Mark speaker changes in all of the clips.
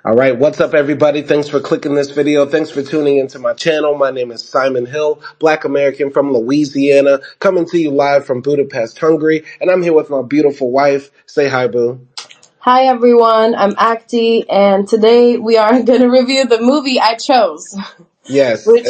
Speaker 1: All right, what's up, everybody? Thanks for clicking this video. Thanks for tuning into my channel. My name is Simon Hill, Black American from Louisiana, coming to you live from Budapest, Hungary, and I'm here with my beautiful wife. Say hi, boo.
Speaker 2: Hi everyone, I'm Akdi, and today we are going to review the movie I chose.
Speaker 1: Yes.
Speaker 2: Which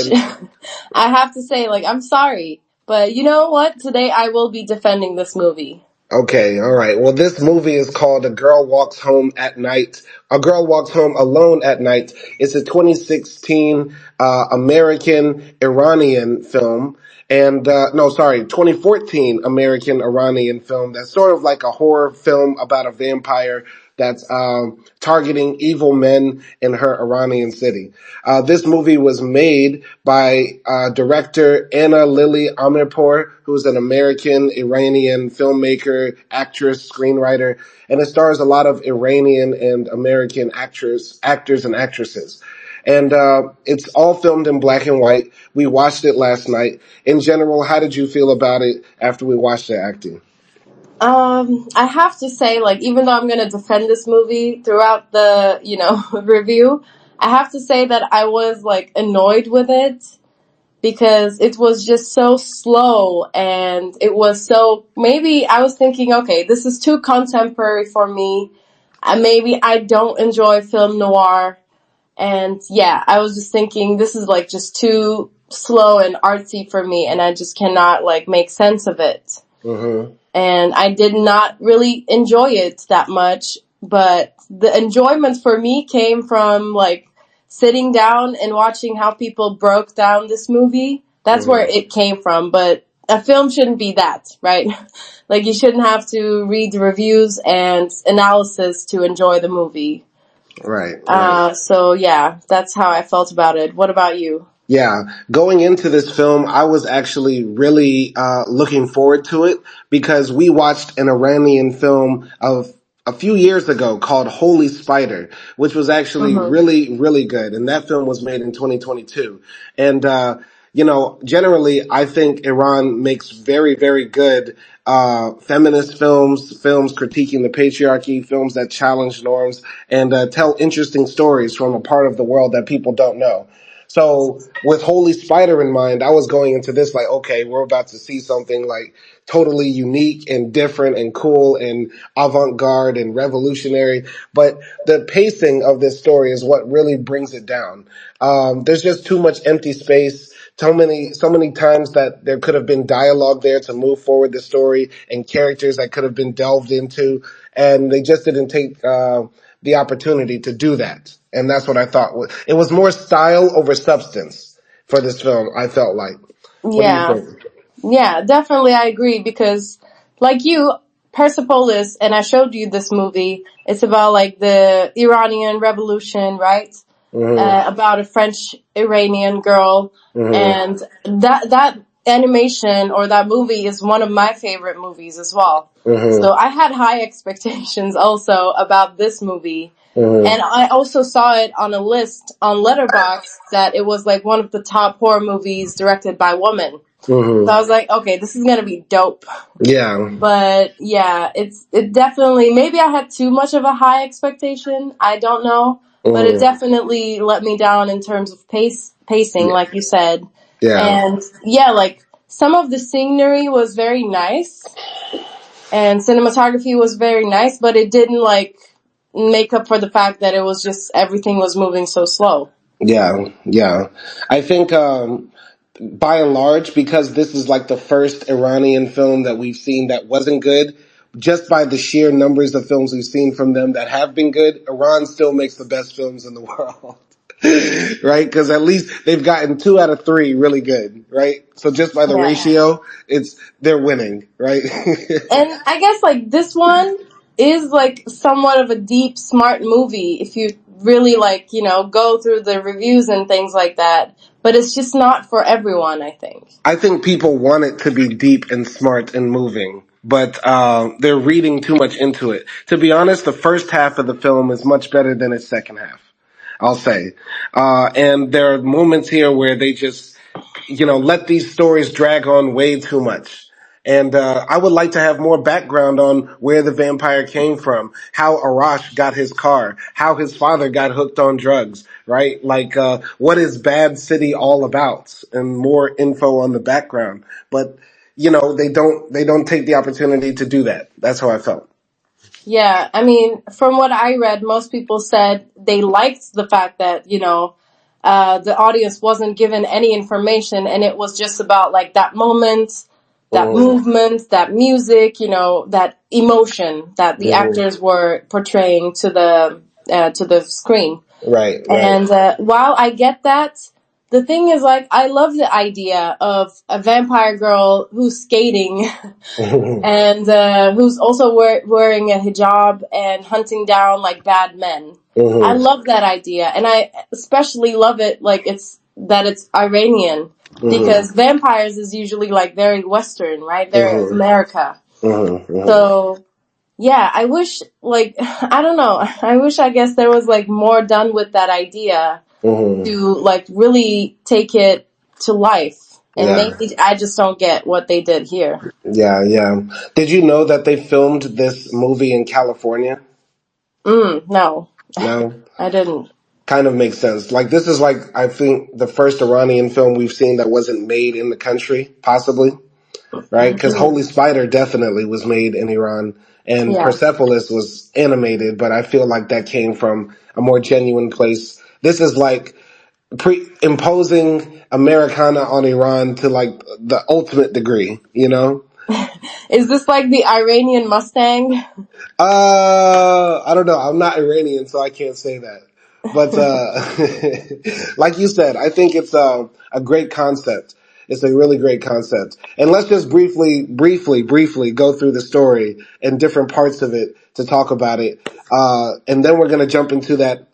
Speaker 2: I have to say, I'm sorry, but you know what? Today I will be defending this movie.
Speaker 1: Okay, all right. Well, this movie is called A Girl Walks Home at Night. A Girl Walks Home Alone at Night. It's a 2016 American Iranian film. And, 2014 American Iranian film that's sort of like a horror film about a vampire that's targeting evil men in her Iranian city. This movie was made by director Ana Lily Amirpour, who's an American Iranian filmmaker, actress, screenwriter, and it stars a lot of Iranian and American actors and actresses. And it's all filmed in black and white. We watched it last night. In general, how did you feel about it after we watched it, Acting?
Speaker 2: I have to say, even though I'm going to defend this movie throughout the, review, I have to say that I was, annoyed with it because it was just so slow and it was so, maybe I was thinking, okay, this is too contemporary for me. Maybe I don't enjoy film noir. And yeah, I was just thinking this is just too slow and artsy for me and I just cannot make sense of it.
Speaker 1: Mm-hmm.
Speaker 2: And I did not really enjoy it that much, but the enjoyment for me came from sitting down and watching how people broke down this movie. That's
Speaker 1: Mm-hmm.
Speaker 2: where it came from, but a film shouldn't be that, right? You shouldn't have to read the reviews and analysis to enjoy the movie.
Speaker 1: Right.
Speaker 2: So yeah, that's how I felt about it. What about you?
Speaker 1: Yeah, going into this film, I was actually really looking forward to it because we watched an Iranian film of a few years ago called Holy Spider, which was actually really, really good. And that film was made in 2022. And, generally, I think Iran makes very, very good feminist films critiquing the patriarchy, films that challenge norms, and tell interesting stories from a part of the world that people don't know. So with Holy Spider in mind, I was going into this okay, we're about to see something totally unique and different and cool and avant-garde and revolutionary. But the pacing of this story is what really brings it down. There's just too much empty space. So many times that there could have been dialogue there to move forward the story and characters that could have been delved into. And they just didn't take, the opportunity to do that. And that's what I thought. It was more style over substance for this film, I felt like. What do you think?
Speaker 2: Yeah, definitely I agree because Persepolis, and I showed you this movie, it's about the Iranian Revolution, right? About a French Iranian girl. And that animation or that movie is one of my favorite movies as well. So I had high expectations also about this movie. And I also saw it on a list on Letterboxd that it was one of the top horror movies directed by women. So I was like, okay, this is gonna be dope.
Speaker 1: Yeah.
Speaker 2: But yeah, it definitely, maybe I had too much of a high expectation. I don't know. But it definitely let me down in terms of pacing, like you said.
Speaker 1: Yeah.
Speaker 2: And yeah, some of the scenery was very nice and cinematography was very nice, but it didn't make up for the fact that it was just everything was moving so slow.
Speaker 1: Yeah. I think by and large, because this is the first Iranian film that we've seen that wasn't good, just by the sheer numbers of films we've seen from them that have been good, Iran still makes the best films in the world. Right? Because at least they've gotten 2 out of 3 really good, right? So just by the ratio, they're winning, right?
Speaker 2: And I guess this one is somewhat of a deep, smart movie if you really go through the reviews and things like that. But it's just not for everyone, I think.
Speaker 1: I think people want it to be deep and smart and moving, but they're reading too much into it. To be honest, the first half of the film is much better than its second half, I'll say. And there are moments here where they just, let these stories drag on way too much. And I would like to have more background on where the vampire came from, how Arash got his car, how his father got hooked on drugs, right? Like, what is Bad City all about, and more info on the background. But they don't take the opportunity to do that. That's how I felt.
Speaker 2: Yeah, I mean, from what I read, most people said they liked the fact that, the audience wasn't given any information and it was just about like that moment, that
Speaker 1: Mm-hmm.
Speaker 2: movement, that music, that emotion that the
Speaker 1: Mm-hmm.
Speaker 2: actors were portraying to the screen.
Speaker 1: Right, right.
Speaker 2: And while I get that, the thing is, like, I love the idea of a vampire girl who's skating
Speaker 1: Mm-hmm.
Speaker 2: and who's also wearing a hijab and hunting down like bad men. I
Speaker 1: Mm-hmm.
Speaker 2: love that idea, and I especially love it like it's Iranian,
Speaker 1: Mm-hmm.
Speaker 2: because vampires is usually like very Western, right? Very
Speaker 1: Mm-hmm.
Speaker 2: America.
Speaker 1: Mm-hmm.
Speaker 2: So yeah, I wish, like, I don't know. I wish, I guess, there was like more done with that idea
Speaker 1: Mm-hmm.
Speaker 2: to like really take it to life. And
Speaker 1: Yeah.
Speaker 2: maybe I just don't get what they did here.
Speaker 1: Yeah, yeah. Did you know that they filmed this movie in California?
Speaker 2: No,
Speaker 1: No?
Speaker 2: I didn't.
Speaker 1: Kind of makes sense. Like, this is like, I think, the first Iranian film we've seen that wasn't made in the country, possibly, right? Because
Speaker 2: Hmm.
Speaker 1: Holy Spider definitely was made in Iran, and
Speaker 2: Yeah.
Speaker 1: Persepolis was animated, but I feel like that came from a more genuine place. This is like imposing Americana on Iran to like the ultimate degree, you know?
Speaker 2: Is this like the Iranian Mustang?
Speaker 1: I don't know. I'm not Iranian, so I can't say that. But like you said, I think it's a great concept. It's a really great concept. And let's just briefly go through the story and different parts of it to talk about it. And then we're going to jump into that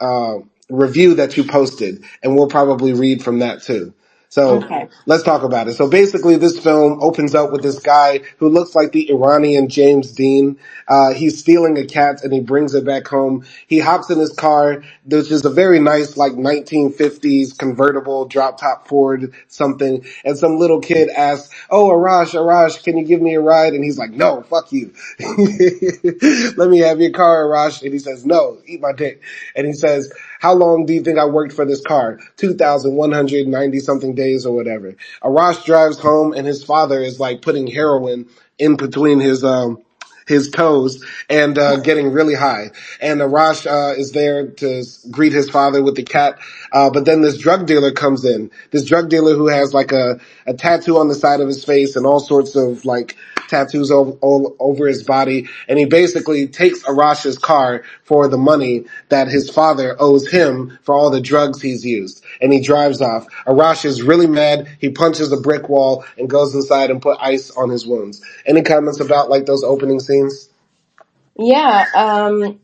Speaker 1: review that you posted, and we'll probably read from that too. So
Speaker 2: Okay.
Speaker 1: let's talk about it. So basically, this film opens up with this guy who looks like the Iranian James Dean. He's stealing a cat and he brings it back home. He hops in his car, which is a very nice, like 1950s convertible drop top Ford something. And some little kid asks, "Oh, Arash, can you give me a ride?" And he's like, "No, fuck you. Let me have your car, Arash." And he says, "No, eat my dick." And he says, "How long do you think I worked for this car? 2,190 something days or whatever." Arash drives home and his father is like putting heroin in between his toes and getting really high. And Arash is there to greet his father with the cat. But then this drug dealer comes in. This drug dealer who has like a tattoo on the side of his face and all sorts of like tattoos all over his body. And he basically takes Arash's car for the money that his father owes him for all the drugs he's used. And he drives off. Arash is really mad. He punches a brick wall and goes inside and put ice on his wounds. Any comments about like those opening scenes?
Speaker 2: Yeah.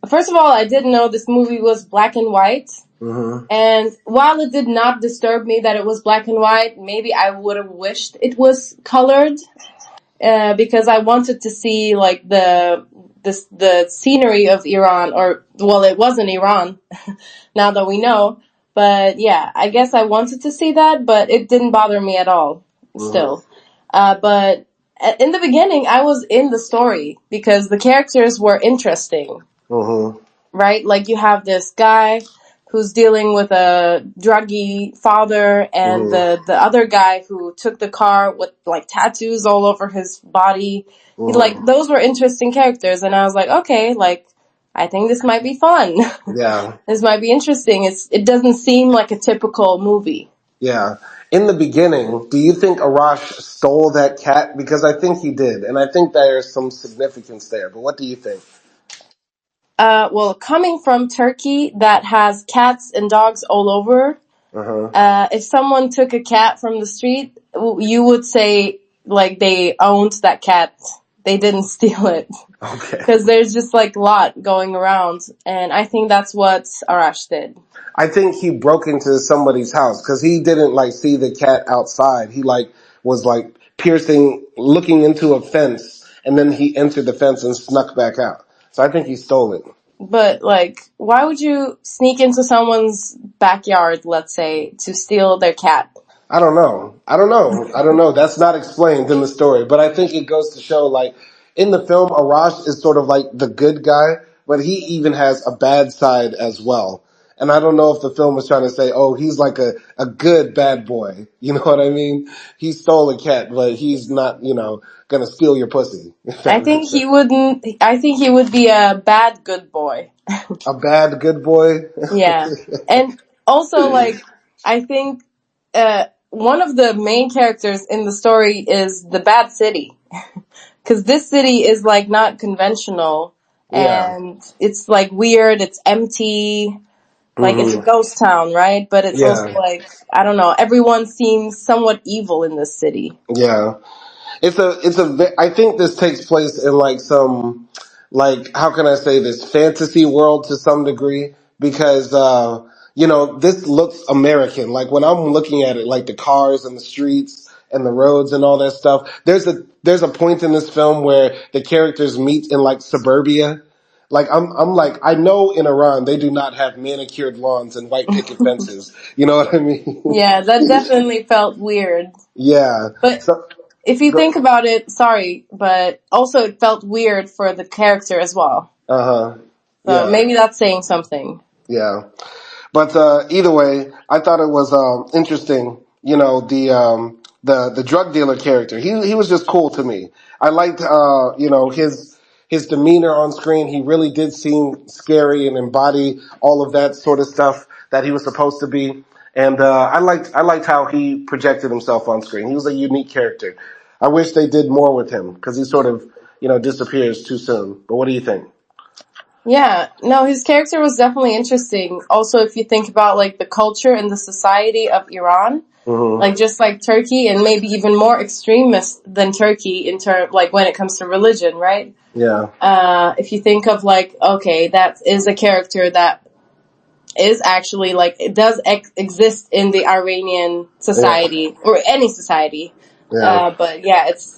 Speaker 2: First of all, I didn't know this movie was black and white.
Speaker 1: Mm-hmm.
Speaker 2: And while it did not disturb me that it was black and white, maybe I would have wished it was colored, because I wanted to see like the scenery of Iran, or well, it wasn't Iran now that we know. But yeah, I guess I wanted to see that, but it didn't bother me at all.
Speaker 1: Mm-hmm.
Speaker 2: Still, but in the beginning, I was in the story because the characters were interesting,
Speaker 1: Mm-hmm.
Speaker 2: right? Like you have this guy who's dealing with a druggy father, and
Speaker 1: Mm-hmm.
Speaker 2: the other guy who took the car with like tattoos all over his body. He, like,
Speaker 1: Mm-hmm.
Speaker 2: those were interesting characters, and I was like, okay, like, I think this might be fun.
Speaker 1: Yeah.
Speaker 2: This might be interesting. It doesn't seem like a typical movie.
Speaker 1: Yeah. In the beginning, do you think Arash stole that cat? Because I think he did, and I think there's some significance there. But what do you think?
Speaker 2: Well, coming from Turkey that has cats and dogs all over,
Speaker 1: Uh-huh.
Speaker 2: if someone took a cat from the street, you would say like they owned that cat. They didn't steal it,
Speaker 1: Okay.
Speaker 2: because there's just like a lot going around, and I think that's what Arash did.
Speaker 1: I think he broke into somebody's house because he didn't like see the cat outside. He like was like piercing, looking into a fence, and then he entered the fence and snuck back out. So I think he stole it.
Speaker 2: But like, why would you sneak into someone's backyard, let's say, to steal their cat?
Speaker 1: I don't know. I don't know. I don't know. That's not explained in the story, but I think it goes to show, like, in the film, Arash is sort of like the good guy, but he even has a bad side as well. And I don't know if the film was trying to say, oh, he's like a good bad boy. You know what I mean? He stole a cat, but he's not, gonna steal your pussy, if
Speaker 2: I
Speaker 1: that
Speaker 2: think
Speaker 1: makes sense.
Speaker 2: he wouldn't. I think he would be a bad good boy.
Speaker 1: A bad good boy?
Speaker 2: Yeah, and also like I think one of the main characters in the story is the bad city, because this city is like not conventional,
Speaker 1: Yeah.
Speaker 2: and it's like weird. It's empty. Like it's a
Speaker 1: Hmm.
Speaker 2: ghost town, right? But it's also
Speaker 1: Yeah.
Speaker 2: like I don't know. Everyone seems somewhat evil in this city.
Speaker 1: Yeah. I think this takes place in like some, like, how can I say this, fantasy world to some degree, because, this looks American. Like when I'm looking at it, like the cars and the streets and the roads and all that stuff, there's a point in this film where the characters meet in like suburbia. Like I'm like, I know in Iran they do not have manicured lawns and white picket fences. You know what I mean?
Speaker 2: Yeah, that definitely felt weird.
Speaker 1: Yeah.
Speaker 2: But
Speaker 1: So,
Speaker 2: if you
Speaker 1: go,
Speaker 2: think about it, sorry, but also it felt weird for the character as well.
Speaker 1: uh-huh.
Speaker 2: So
Speaker 1: Yeah.
Speaker 2: maybe that's saying something.
Speaker 1: Yeah. But either way, I thought it was interesting. The drug dealer character. He was just cool to me. I liked his demeanor on screen. He really did seem scary and embody all of that sort of stuff that he was supposed to be. And I liked how he projected himself on screen. He was a unique character. I wish they did more with him because he sort of disappears too soon. But what do you think?
Speaker 2: Yeah, no, his character was definitely interesting. Also, if you think about like the culture and the society of Iran,
Speaker 1: Hmm.
Speaker 2: like just like Turkey and maybe even more extremist than Turkey in term like when it comes to religion, right?
Speaker 1: Yeah.
Speaker 2: If you think of like, okay, that is a character that is actually like it does exist in the Iranian
Speaker 1: Yeah.
Speaker 2: society or any society.
Speaker 1: Yeah.
Speaker 2: But yeah, it's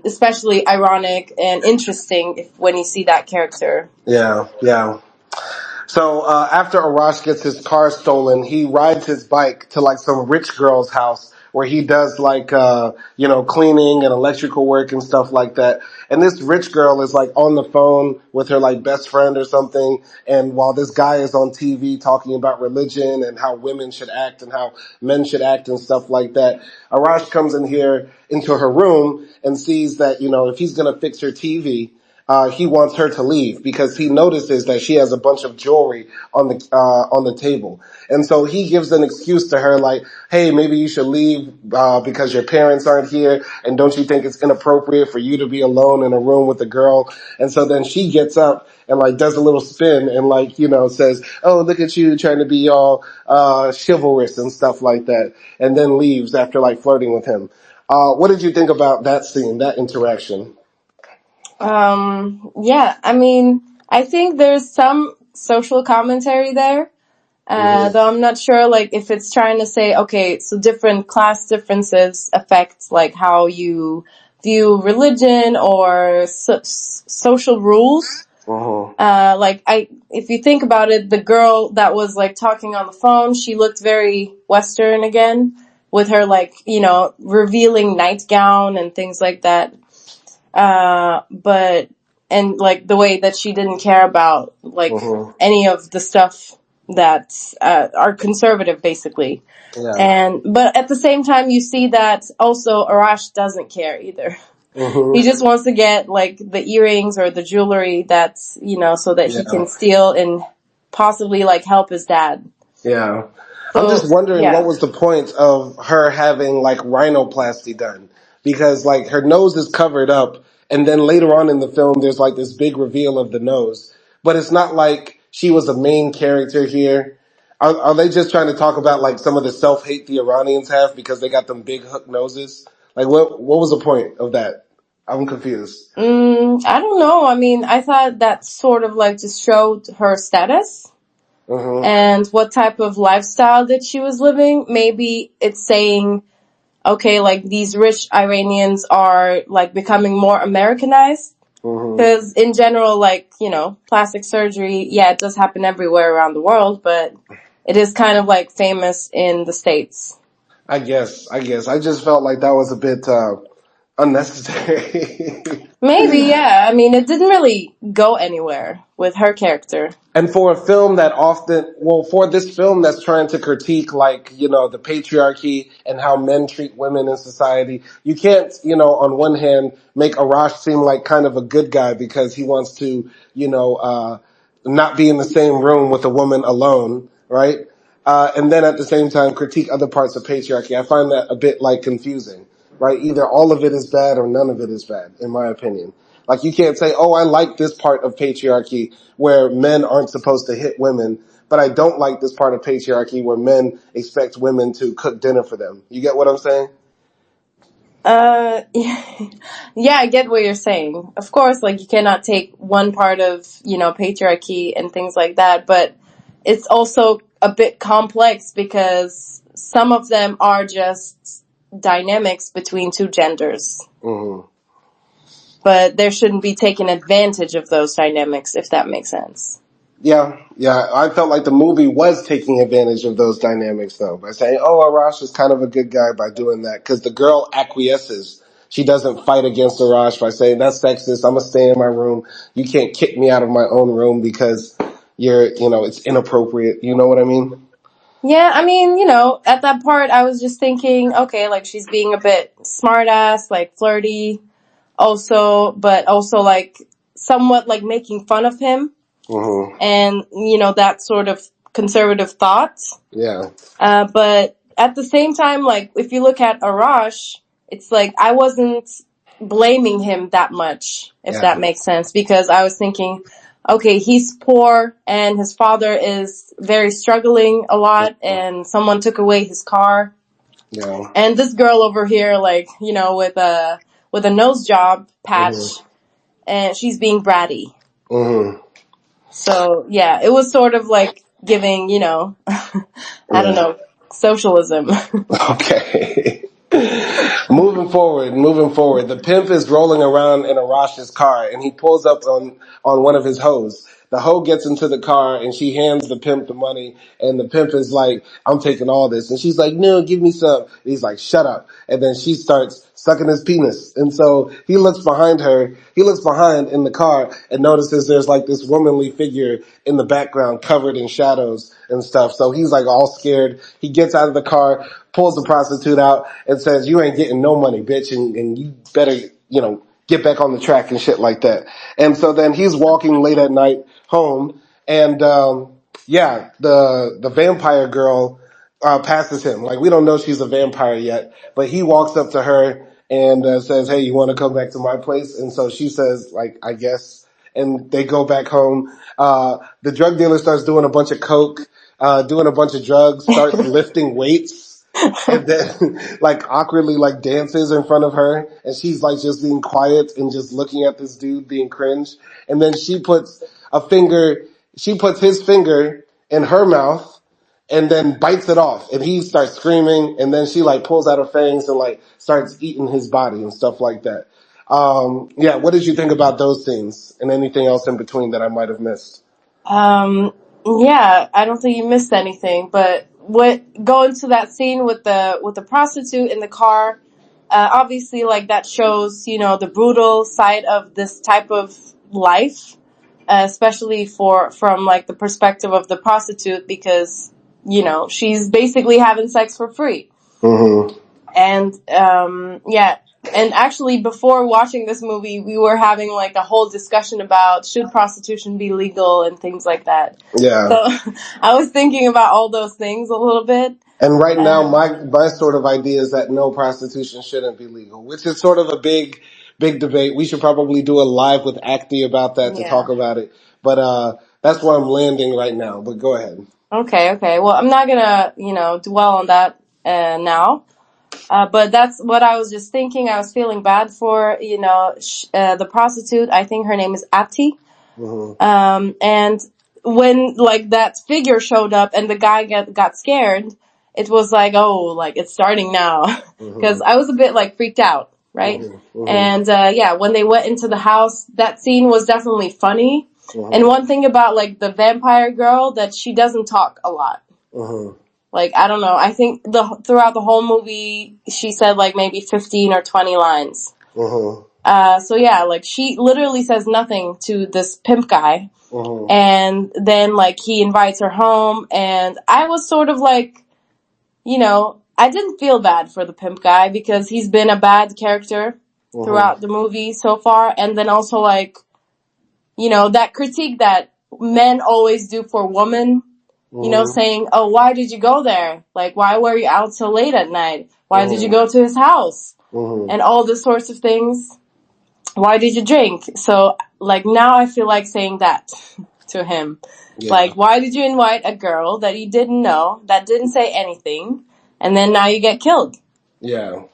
Speaker 2: especially ironic and interesting when you see that character.
Speaker 1: Yeah. Yeah. So after Arash gets his car stolen, he rides his bike to like some rich girl's house where he does like cleaning and electrical work and stuff like that. And this rich girl is like on the phone with her like best friend or something. And while this guy is on TV talking about religion and how women should act and how men should act and stuff like that, Arash comes in here into her room and sees that if he's gonna fix her TV, he wants her to leave because he notices that she has a bunch of jewelry on the table, and so he gives an excuse to her like, "Hey, maybe you should leave because your parents aren't here, and don't you think it's inappropriate for you to be alone in a room with a girl?" And so then she gets up and like does a little spin and like says, "Oh, look at you trying to be all chivalrous and stuff like that," and then leaves after like flirting with him. What did you think about that scene, that interaction?
Speaker 2: Yeah, I mean, I think there's some social commentary there,
Speaker 1: Hmm.
Speaker 2: though I'm not sure, like, if it's trying to say, okay, so different class differences affect, like, how you view religion or social rules.
Speaker 1: Hmm.
Speaker 2: If you think about it, the girl that was, like, talking on the phone, she looked very Western again, with her, like, revealing nightgown and things like that. But and like the way that she didn't care about like
Speaker 1: Hmm.
Speaker 2: any of the stuff that are conservative, basically.
Speaker 1: Yeah.
Speaker 2: And but at the same time, you see that also Arash doesn't care either. He
Speaker 1: Hmm.
Speaker 2: just wants to get like the earrings or the jewelry that's so that he
Speaker 1: Yeah.
Speaker 2: can steal and possibly like help his dad.
Speaker 1: Yeah. I'm just
Speaker 2: So
Speaker 1: wondering what
Speaker 2: yeah.
Speaker 1: was the point of her having like rhinoplasty done? Because like her nose is covered up and then later on in the film there's like this big reveal of the nose. But it's not like she was a main character here. Are they just trying to talk about like some of the self-hate the Iranians have because they got them big hook noses? Like what was the point of that? I'm confused.
Speaker 2: I don't know. I mean, I thought that sort of like just showed her status
Speaker 1: Hmm.
Speaker 2: and what type of lifestyle that she was living. Maybe it's saying, okay, like these rich Iranians are like becoming more Americanized.
Speaker 1: Hmm.
Speaker 2: Because in general, like, plastic surgery, yeah, it does happen everywhere around the world, but it is kind of like famous in the States.
Speaker 1: I just felt like that was a bit unnecessary.
Speaker 2: Maybe, yeah. I mean, it didn't really go anywhere with her character.
Speaker 1: And for a film that for this film that's trying to critique, like, the patriarchy and how men treat women in society, you can't, on one hand, make Arash seem like kind of a good guy because he wants to, not be in the same room with a woman alone, right? And then at the same time critique other parts of patriarchy. I find that a bit like confusing, right? Either all of it is bad or none of it is bad, in my opinion. Like you can't say, oh, I like this part of patriarchy where men aren't supposed to hit women, but I don't like this part of patriarchy where men expect women to cook dinner for them. You get what I'm saying?
Speaker 2: Yeah, I get what you're saying. Of course, like you cannot take one part of, patriarchy and things like that, but it's also a bit complex because some of them are just dynamics between two genders.
Speaker 1: Mm-hmm.
Speaker 2: But there shouldn't be taken advantage of those dynamics, if that makes sense.
Speaker 1: Yeah. I felt like the movie was taking advantage of those dynamics though, by saying, oh, Arash is kind of a good guy by doing that, because the girl acquiesces. She doesn't fight against Arash by saying, that's sexist, I'm gonna stay in my room. You can't kick me out of my own room because it's inappropriate. You know what I mean?
Speaker 2: Yeah, I mean, at that part, I was just thinking, okay, like she's being a bit smartass, like flirty, but also like somewhat like making fun of him,
Speaker 1: Mm-hmm.
Speaker 2: and that sort of conservative thought.
Speaker 1: Yeah.
Speaker 2: But at the same time, like if you look at Arash, it's like I wasn't blaming him that much, if that
Speaker 1: Yeah.
Speaker 2: makes sense, because I was thinking, okay, he's poor and his father is very struggling a lot, and someone took away his car.
Speaker 1: Yeah.
Speaker 2: And this girl over here, like, with a nose job patch,
Speaker 1: Mm-hmm.
Speaker 2: and she's being bratty.
Speaker 1: Mm-hmm.
Speaker 2: So, yeah, it was sort of like giving, I don't
Speaker 1: Yeah.
Speaker 2: know, socialism.
Speaker 1: Okay. Moving forward. The pimp is rolling around in Arash's car and he pulls up on one of his hoes. The hoe gets into the car and she hands the pimp the money, and the pimp is like, I'm taking all this. And she's like, no, give me some. And he's like, shut up. And then she starts sucking his penis. And so he looks behind in the car and notices there's like this womanly figure in the background covered in shadows and stuff. So he's like all scared. He gets out of the car, pulls the prostitute out and says, you ain't getting no money, bitch. And you better, get back on the track and shit like that. And so then he's walking late at night home, and the vampire girl passes him. Like, we don't know she's a vampire yet, but he walks up to her and says, hey, you want to come back to my place? And so she says, like, I guess. And they go back home. The drug dealer starts doing a bunch of coke, doing a bunch of drugs, starts lifting weights, and then like awkwardly like dances in front of her, and she's like just being quiet and just looking at this dude being cringe. And then she puts his finger in her mouth and then bites it off, and he starts screaming, and then she like pulls out her fangs and like starts eating his body and stuff like that. What did you think about those scenes and anything else in between that I might have missed?
Speaker 2: Um, yeah, I don't think you missed anything, but going to that scene with the prostitute in the car, obviously like that shows, the brutal side of this type of life, especially from like the perspective of the prostitute, because, she's basically having sex for free.
Speaker 1: Mm-hmm.
Speaker 2: And, and actually before watching this movie, we were having like a whole discussion about should prostitution be legal and things like that.
Speaker 1: Yeah.
Speaker 2: So I was thinking about all those things a little bit.
Speaker 1: And right now, my sort of idea is that no, prostitution shouldn't be legal, which is sort of a big debate. We should probably do a live with Akdi about that to
Speaker 2: Yeah.
Speaker 1: talk about it. But that's where I'm landing right now. But go ahead.
Speaker 2: Okay. Well, I'm not gonna, dwell on that now. But that's what I was just thinking. I was feeling bad for, the prostitute. I think her name is Akdi.
Speaker 1: Mm-hmm.
Speaker 2: And when like that figure showed up and the guy got scared, it was like, oh, like it's starting now. Because
Speaker 1: Mm-hmm.
Speaker 2: I was a bit like freaked out, right?
Speaker 1: Mm-hmm. Mm-hmm.
Speaker 2: And when they went into the house, that scene was definitely funny.
Speaker 1: Mm-hmm.
Speaker 2: And one thing about like the vampire girl, that she doesn't talk a lot.
Speaker 1: Mm-hmm.
Speaker 2: Like, I don't know. I think throughout the whole movie, she said like maybe 15 or 20 lines. So yeah, like she literally says nothing to this pimp guy. And then like he invites her home, and I was sort of like, I didn't feel bad for the pimp guy because he's been a bad character throughout the movie so far. And then also like, that critique that men always do for women, saying, oh, why did you go there? Like, why were you out so late at night? Why did you go to his house? And all these sorts of things. Why did you drink? So, like, now I feel like saying that to him. Yeah. Like, why did you invite a girl that you didn't know, that didn't say anything, and then now you get killed?
Speaker 1: Yeah.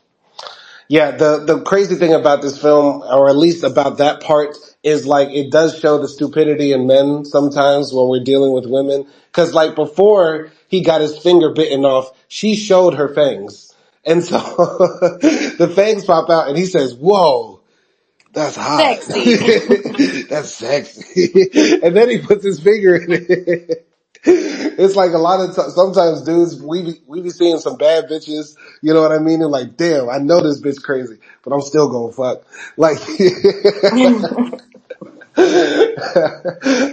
Speaker 1: Yeah, the crazy thing about this film, or at least about that part, is like it does show the stupidity in men sometimes when we're dealing with women. Because like before he got his finger bitten off, she showed her fangs. And so the fangs pop out and he says, whoa, that's hot.
Speaker 2: Sexy.
Speaker 1: That's sexy. And then he puts his finger in it. It's like a lot of sometimes dudes, we be seeing some bad bitches, you know what I mean? And like, damn, I know this bitch crazy, but I'm still gonna fuck. Like,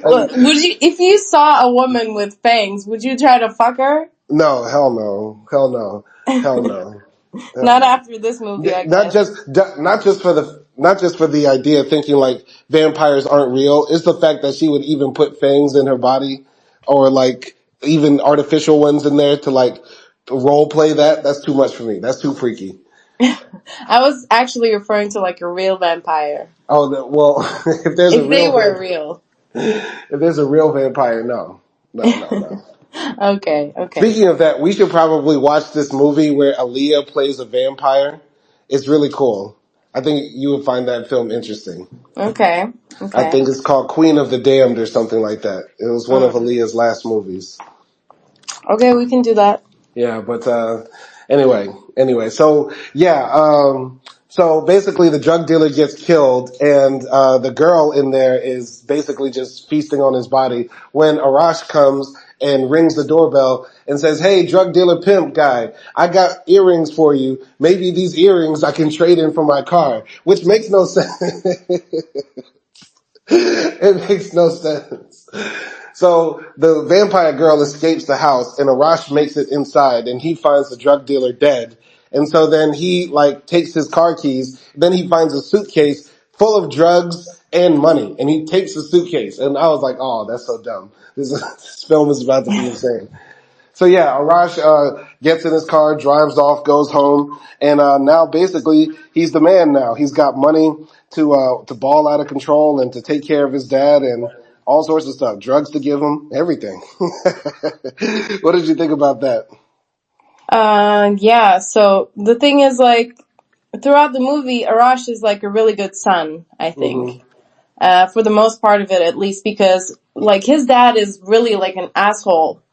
Speaker 2: Well, if you saw a woman with fangs, would you try to fuck her?
Speaker 1: no, hell no, hell no, hell no.
Speaker 2: Not after this movie, I
Speaker 1: Not
Speaker 2: guess.
Speaker 1: not just for the idea of thinking like vampires aren't real. It's the fact that she would even put fangs in her body, or like even artificial ones in there to like role play that. That's too much for me. That's too freaky.
Speaker 2: I was actually referring to like a real vampire.
Speaker 1: Oh well, if there's
Speaker 2: If they were real.
Speaker 1: if there's a real vampire, no.
Speaker 2: Okay.
Speaker 1: Speaking of that, we should probably watch this movie where Aaliyah plays a vampire. It's really cool. I think you would find that film interesting.
Speaker 2: Okay.
Speaker 1: I think it's called Queen of the Damned or something like that. It was one of Aaliyah's last movies.
Speaker 2: Okay, we can do that.
Speaker 1: Yeah, but anyway, so yeah, so basically the drug dealer gets killed and the girl in there is basically just feasting on his body when Arash comes and rings the doorbell and says, "Hey, drug dealer pimp guy, I got earrings for you. Maybe these earrings I can trade in for my car," which makes no sense. It makes no sense. So the vampire girl escapes the house and Arash makes it inside and he finds the drug dealer dead. And so then he like takes his car keys. Then he finds a suitcase full of drugs and money and he takes the suitcase. And I was like, oh, that's so dumb. This film is about to be insane. So yeah, Arash gets in his car, drives off, goes home, and now basically he's the man now. He's got money to ball out of control and to take care of his dad and all sorts of stuff. Drugs to give him, everything. What did you think about that?
Speaker 2: Yeah, so the thing is like throughout the movie, Arash is like a really good son, I think. For the most part of it, at least, because like his dad is really like an asshole.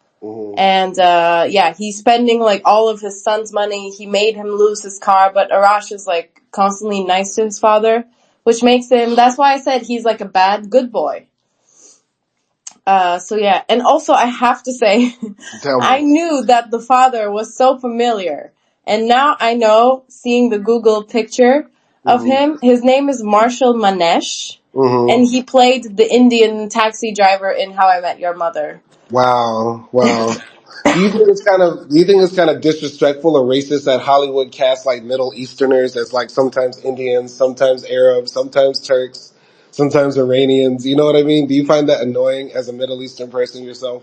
Speaker 2: And, yeah, he's spending like all of his son's money. He made him lose his car, but Arash is like constantly nice to his father, which makes him, that's why I said he's like a bad good boy. So yeah, and also I have to say, I knew that the father was so familiar. And now I know, seeing the Google picture of him, his name is Marshall Manesh. And he played the Indian taxi driver in How I Met Your Mother.
Speaker 1: Wow. Do you think it's kind of disrespectful or racist that Hollywood casts like Middle Easterners as like sometimes Indians, sometimes Arabs, sometimes Turks, sometimes Iranians? You know what I mean? Do you find that annoying as a Middle Eastern person yourself?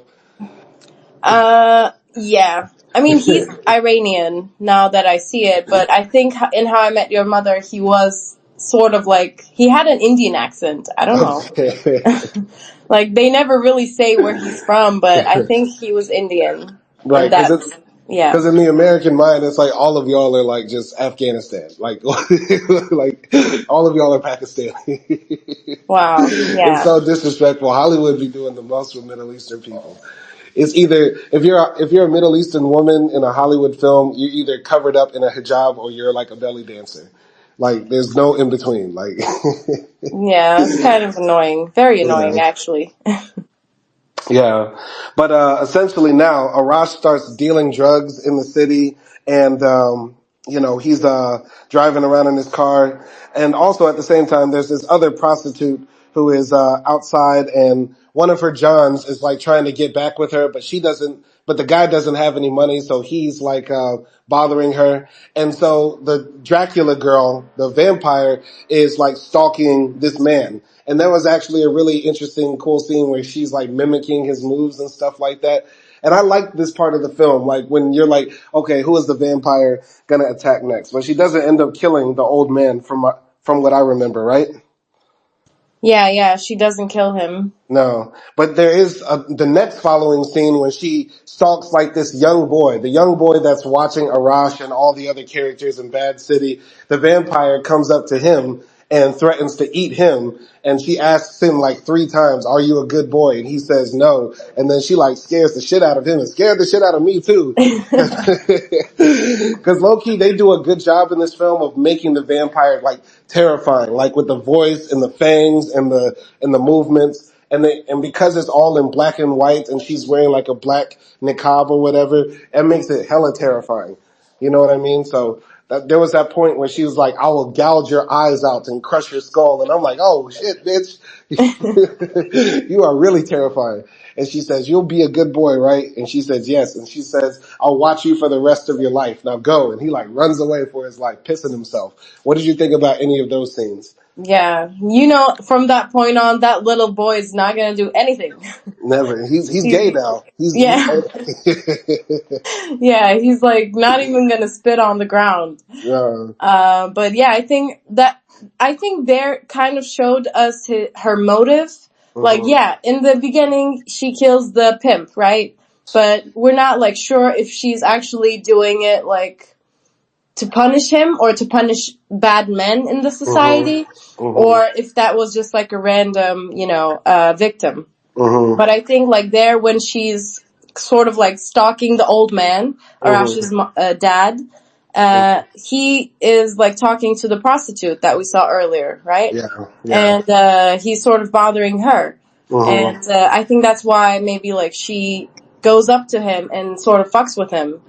Speaker 2: Yeah. I mean, he's Iranian now that I see it, but I think in How I Met Your Mother, he was sort of like, he had an Indian accent. I don't know. Like, they never really say where he's from, but I think he was Indian.
Speaker 1: Right,
Speaker 2: because
Speaker 1: in the American mind, it's like all of y'all are like just Afghanistan. Like, like all of y'all are Pakistani.
Speaker 2: Wow, yeah.
Speaker 1: It's so disrespectful. Hollywood be doing the most with Middle Eastern people. It's either, if you're a Middle Eastern woman in a Hollywood film, you're either covered up in a hijab or you're like a belly dancer. Like, there's no in between. Like,
Speaker 2: yeah, it's kind of annoying. Very annoying, actually.
Speaker 1: Yeah, but essentially now Arash starts dealing drugs in the city, and he's driving around in his car, and also at the same time there's this other prostitute who is outside, and one of her Johns is like trying to get back with her, but she doesn't. But the guy doesn't have any money, so he's like bothering her, and so the Dracula girl, the vampire, is like stalking this man. And there was actually a really interesting, cool scene where she's like mimicking his moves and stuff like that. And I like this part of the film, like when you're like, okay, who is the vampire gonna attack next? But she doesn't end up killing the old man from what I remember, right?
Speaker 2: Yeah, she doesn't kill him.
Speaker 1: No, but there is the next following scene when she stalks like this young boy, the young boy that's watching Arash and all the other characters in Bad City. The vampire comes up to him and threatens to eat him, and she asks him like 3 times, "Are you a good boy?" And he says no, and then she like scares the shit out of him and scared the shit out of me too. Because low key, they do a good job in this film of making the vampire like terrifying, like with the voice and the fangs and the movements. And because it's all in black and white and she's wearing like a black niqab or whatever, it makes it hella terrifying. You know what I mean? So there was that point where she was like, "I will gouge your eyes out and crush your skull." And I'm like, "Oh shit, bitch. You are really terrifying." And she says, "You'll be a good boy, right?" And she says, "Yes." And she says, "I'll watch you for the rest of your life. Now go." And he like runs away for his life, pissing himself. What did you think about any of those scenes?
Speaker 2: Yeah, from that point on, that little boy is not gonna do anything.
Speaker 1: Never. He's
Speaker 2: He's,
Speaker 1: gay now. He's
Speaker 2: yeah, yeah, he's like not even gonna spit on the ground.
Speaker 1: yeah.
Speaker 2: But yeah, I think there kind of showed us her motive. Like,
Speaker 1: Mhm.
Speaker 2: yeah, in the beginning, she kills the pimp, right? But we're not like sure if she's actually doing it like to punish him or to punish bad men in the
Speaker 1: Mhm.
Speaker 2: society,
Speaker 1: Mhm.
Speaker 2: or if that was just like a random, victim.
Speaker 1: Mhm.
Speaker 2: But I think like there when she's sort of like stalking the old man,
Speaker 1: Mhm.
Speaker 2: Arash's dad, he is like talking to the prostitute that we saw earlier, right?
Speaker 1: Yeah. Yeah.
Speaker 2: And he's sort of bothering her.
Speaker 1: Mhm.
Speaker 2: And I think that's why maybe like she goes up to him and sort of fucks with him.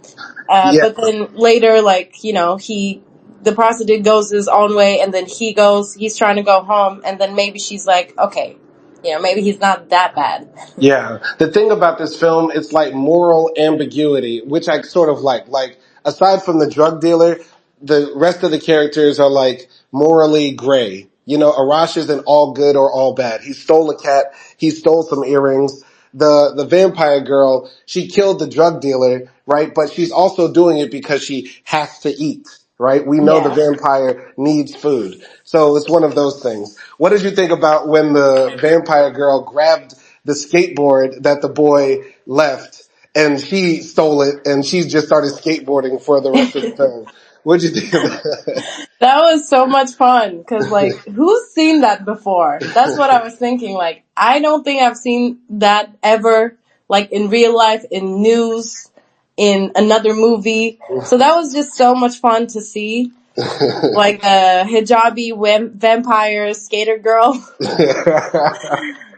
Speaker 1: Yeah.
Speaker 2: But then later, like, the prostitute goes his own way, and then he's trying to go home, and then maybe she's like, okay, maybe he's not that bad.
Speaker 1: Yeah. The thing about this film, it's like moral ambiguity, which I sort of like. Like, aside from the drug dealer, the rest of the characters are like morally gray. You know, Arash isn't all good or all bad. He stole a cat. He stole some earrings. The vampire girl, she killed the drug dealer, right? But she's also doing it because she has to eat, right? We know the
Speaker 2: Yeah.
Speaker 1: vampire needs food. So it's one of those things. What did you think about when the vampire girl grabbed the skateboard that the boy left and she stole it and she just started skateboarding for the rest of the film? What did you think of that?
Speaker 2: That was so much fun because, like, who's seen that before? That's what I was thinking. Like, I don't think I've seen that ever, like, in real life, in news, in another movie. So that was just so much fun to see. Like a hijabi vampire skater girl.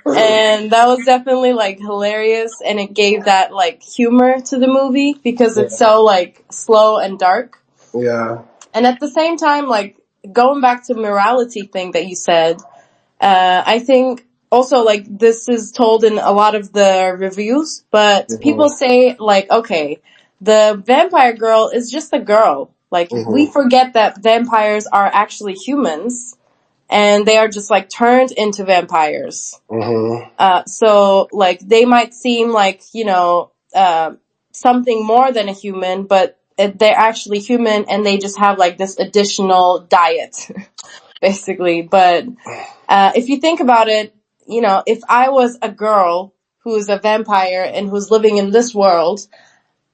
Speaker 2: And that was definitely, like, hilarious. And it gave that, like, humor to the movie because it's so, like, slow and dark.
Speaker 1: Yeah.
Speaker 2: And at the same time, like, going back to morality thing that you said, I think also, like, this is told in a lot of the reviews, but people
Speaker 1: Mhm.
Speaker 2: say, like, okay, the vampire girl is just a girl. Like, we
Speaker 1: Mhm.
Speaker 2: forget that vampires are actually humans, and they are just, like, turned into vampires.
Speaker 1: Mhm.
Speaker 2: So, like, they might seem like, something more than a human, but they're actually human and they just have, like, this additional diet, basically. But if you think about it, if I was a girl who's a vampire and who's living in this world,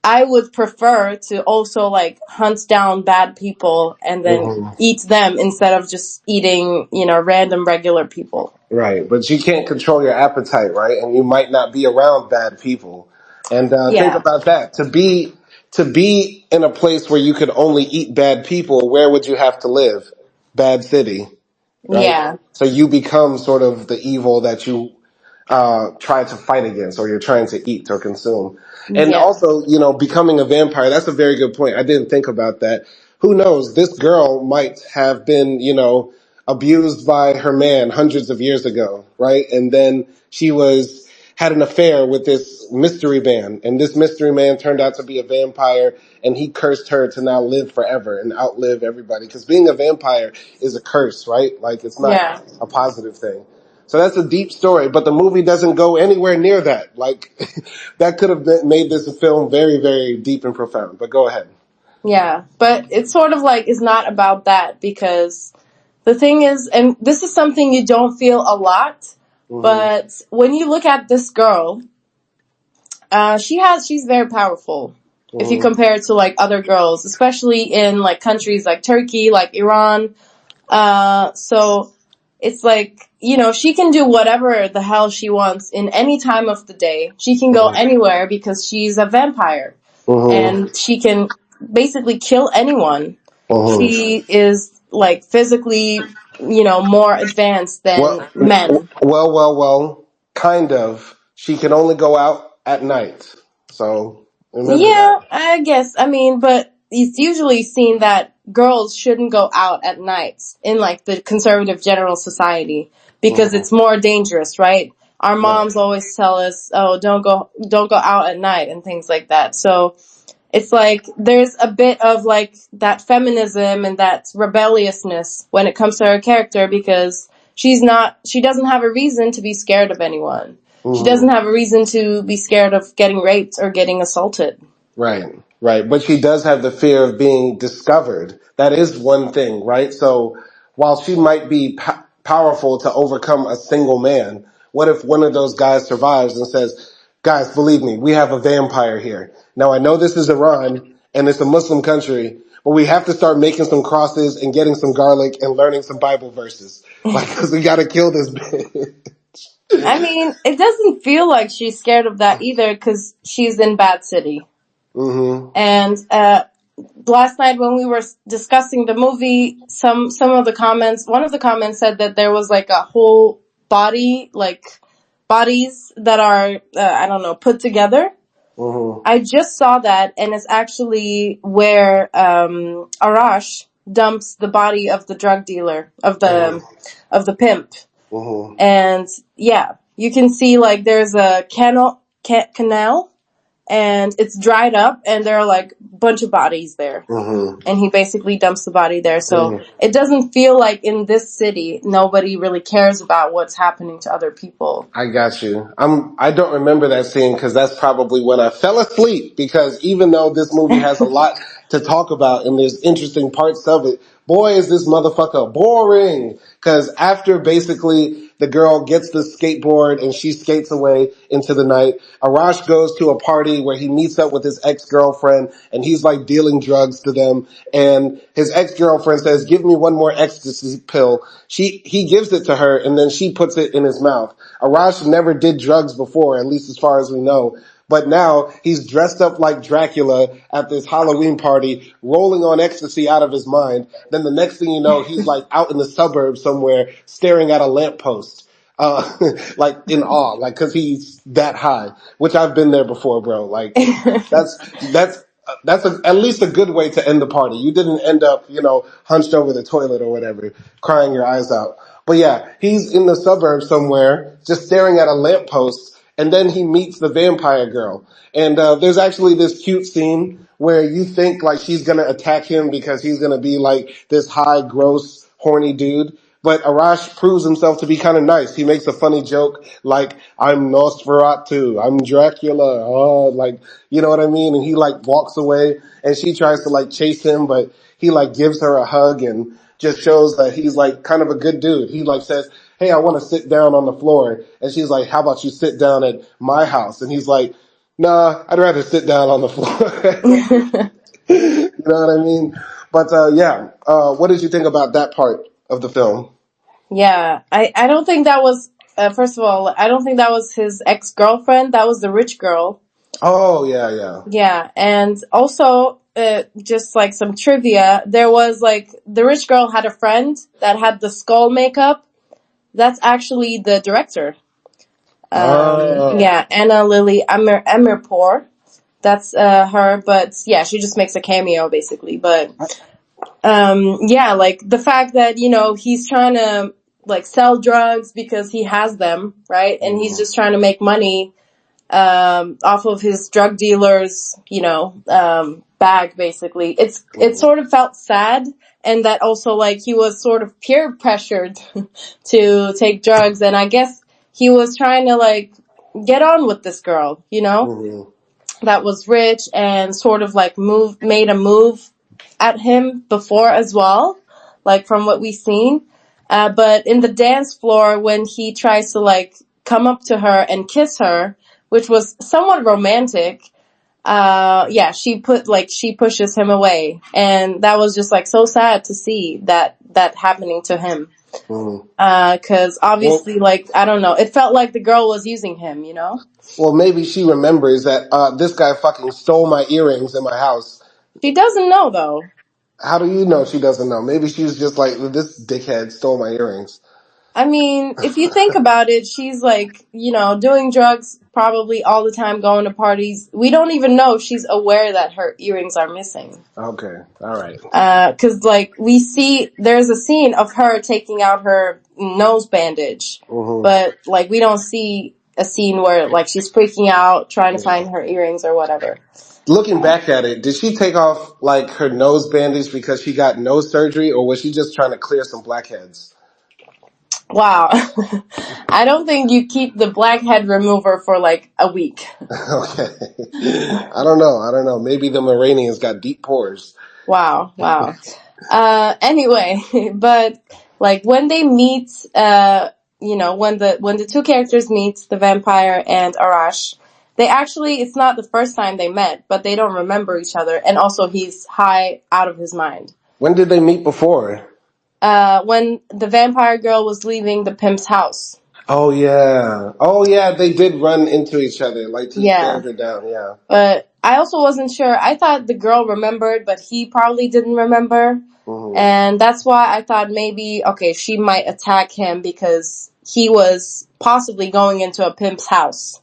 Speaker 2: I would prefer to also, like, hunt down bad people and then
Speaker 1: Mhm.
Speaker 2: eat them instead of just eating, random regular people.
Speaker 1: Right, but you can't control your appetite, right? And you might not be around bad people. And think
Speaker 2: Yeah.
Speaker 1: about that. To be in a place where you could only eat bad people, where would you have to live? Bad city, right?
Speaker 2: Yeah.
Speaker 1: So you become sort of the evil that try to fight against, or you're trying to eat or consume. And
Speaker 2: Yeah.
Speaker 1: also, becoming a vampire, that's a very good point. I didn't think about that. Who knows? This girl might have been, abused by her man hundreds of years ago, right? And then she had an affair with this mystery man, and this mystery man turned out to be a vampire, and he cursed her to now live forever and outlive everybody. Because being a vampire is a curse, right? Like, it's not
Speaker 2: Yeah.
Speaker 1: a positive thing. So that's a deep story, but the movie doesn't go anywhere near that. Like, that could have made this a film very, very deep and profound. But go ahead.
Speaker 2: Yeah. But it's sort of like, it's not about that, because the thing is, and this is something you don't feel a lot, but when you look at this girl, she's very powerful. If you compare it to like other girls, especially in like countries like Turkey, like Iran. So it's like, she can do whatever the hell she wants in any time of the day. She can go anywhere because she's a vampire. And she can basically kill anyone. She is like physically, more advanced than men.
Speaker 1: Well. Kind of. She can only go out at night. So remember
Speaker 2: Yeah,
Speaker 1: that.
Speaker 2: I guess. I mean, but it's usually seen that girls shouldn't go out at night in like the conservative general society because it's more dangerous, right? Our
Speaker 1: Right.
Speaker 2: moms always tell us, "Oh, don't go out at night," and things like that. So it's like there's a bit of like that feminism and that rebelliousness when it comes to her character, because she doesn't have a reason to be scared of anyone. She doesn't have a reason to be scared of getting raped or getting assaulted.
Speaker 1: Right. But she does have the fear of being discovered. That is one thing, right? So while she might be powerful to overcome a single man, what if one of those guys survives and says, guys, believe me, we have a vampire here. Now I know this is Iran and it's a Muslim country, but we have to start making some crosses and getting some garlic and learning some Bible verses. Like, cause we gotta kill this bitch.
Speaker 2: I mean, it doesn't feel like she's scared of that either because she's in Bad City. And last night when we were discussing the movie, one of the comments said that there was like a whole body, like bodies that are, I don't know, put together. I just saw that, and it's actually where Arash dumps the body of the drug dealer, of the pimp. And yeah, you can see like there's a canal, and it's dried up, and there are like a bunch of bodies there. And he basically dumps the body there. So it doesn't feel like in this city nobody really cares about what's happening to other people.
Speaker 1: I got you. I don't remember that scene because that's probably when I fell asleep, because even though this movie has a lot to talk about and there's interesting parts of it, boy, is this motherfucker boring. Because after basically the girl gets the skateboard and she skates away into the night, Arash goes to a party where he meets up with his ex-girlfriend and he's like dealing drugs to them. And his ex-girlfriend says, give me one more ecstasy pill. He gives it to her and then she puts it in his mouth. Arash never did drugs before, at least as far as we know. But now he's dressed up like Dracula at this Halloween party, rolling on ecstasy out of his mind. Then the next thing you know, he's like out in the suburbs somewhere staring at a lamppost. Like in awe, like, cause he's that high, which I've been there before, bro. Like, that's at least a good way to end the party. You didn't end up, hunched over the toilet or whatever, crying your eyes out. But yeah, he's in the suburbs somewhere, just staring at a lamppost, and then he meets the vampire girl. And there's actually this cute scene where you think like she's gonna attack him because he's gonna be like this high, gross, horny dude. But Arash proves himself to be kind of nice. He makes a funny joke like, I'm Nosferatu, I'm Dracula, oh, like, you know what I mean? And he like walks away and she tries to like chase him, but he like gives her a hug and just shows that he's like kind of a good dude. He like says, hey, I want to sit down on the floor. And she's like, how about you sit down at my house? And he's like, nah, I'd rather sit down on the floor. You know what I mean? But what did you think about that part of the film?
Speaker 2: Yeah, I don't think that was, first of all, I don't think that was his ex-girlfriend. That was the rich girl.
Speaker 1: Oh, yeah.
Speaker 2: Yeah, and also, just like some trivia, there was like, the rich girl had a friend that had the skull makeup. That's actually the director.
Speaker 1: Oh.
Speaker 2: Yeah, Ana Lily Amirpour. That's her, but yeah, she just makes a cameo basically. But yeah, like the fact that he's trying to like sell drugs because he has them, right? And he's just trying to make money off of his drug dealers, bag basically. It sort of felt sad, and that also like he was sort of peer pressured to take drugs, and I guess he was trying to like get on with this girl, that was rich and sort of like made a move at him before as well, like from what we've seen. But in the dance floor, when he tries to like come up to her and kiss her, which was somewhat romantic, yeah, she pushes him away, and that was just like so sad to see that happening to him. Cause
Speaker 1: Well,
Speaker 2: obviously, like, I don't know, it felt like the girl was using him,
Speaker 1: well, maybe she remembers that this guy fucking stole my earrings in my house.
Speaker 2: She doesn't know though.
Speaker 1: How do you know she doesn't know? Maybe she was just like, this dickhead stole my earrings.
Speaker 2: I mean, if you think about it, she's like, doing drugs probably all the time, going to parties. We don't even know if she's aware that her earrings are missing.
Speaker 1: Okay, all right.
Speaker 2: Cause like there's a scene of her taking out her nose bandage, but like we don't see a scene where like she's freaking out trying to find her earrings or whatever.
Speaker 1: Looking back at it, did she take off like her nose bandage because she got nose surgery, or was she just trying to clear some blackheads?
Speaker 2: Wow. I don't think you keep the blackhead remover for like a week.
Speaker 1: Okay. I don't know. Maybe the Iranians got deep pores.
Speaker 2: Wow. Anyway, but like when they meet, when the two characters meet, the vampire and Arash, it's not the first time they met, but they don't remember each other. And also he's high out of his mind.
Speaker 1: When did they meet before?
Speaker 2: When the vampire girl was leaving the pimp's house.
Speaker 1: Oh yeah, they did run into each other. Like he stared her down. Yeah.
Speaker 2: But I also wasn't sure. I thought the girl remembered, but he probably didn't remember. And that's why I thought maybe, okay, she might attack him because he was possibly going into a pimp's house,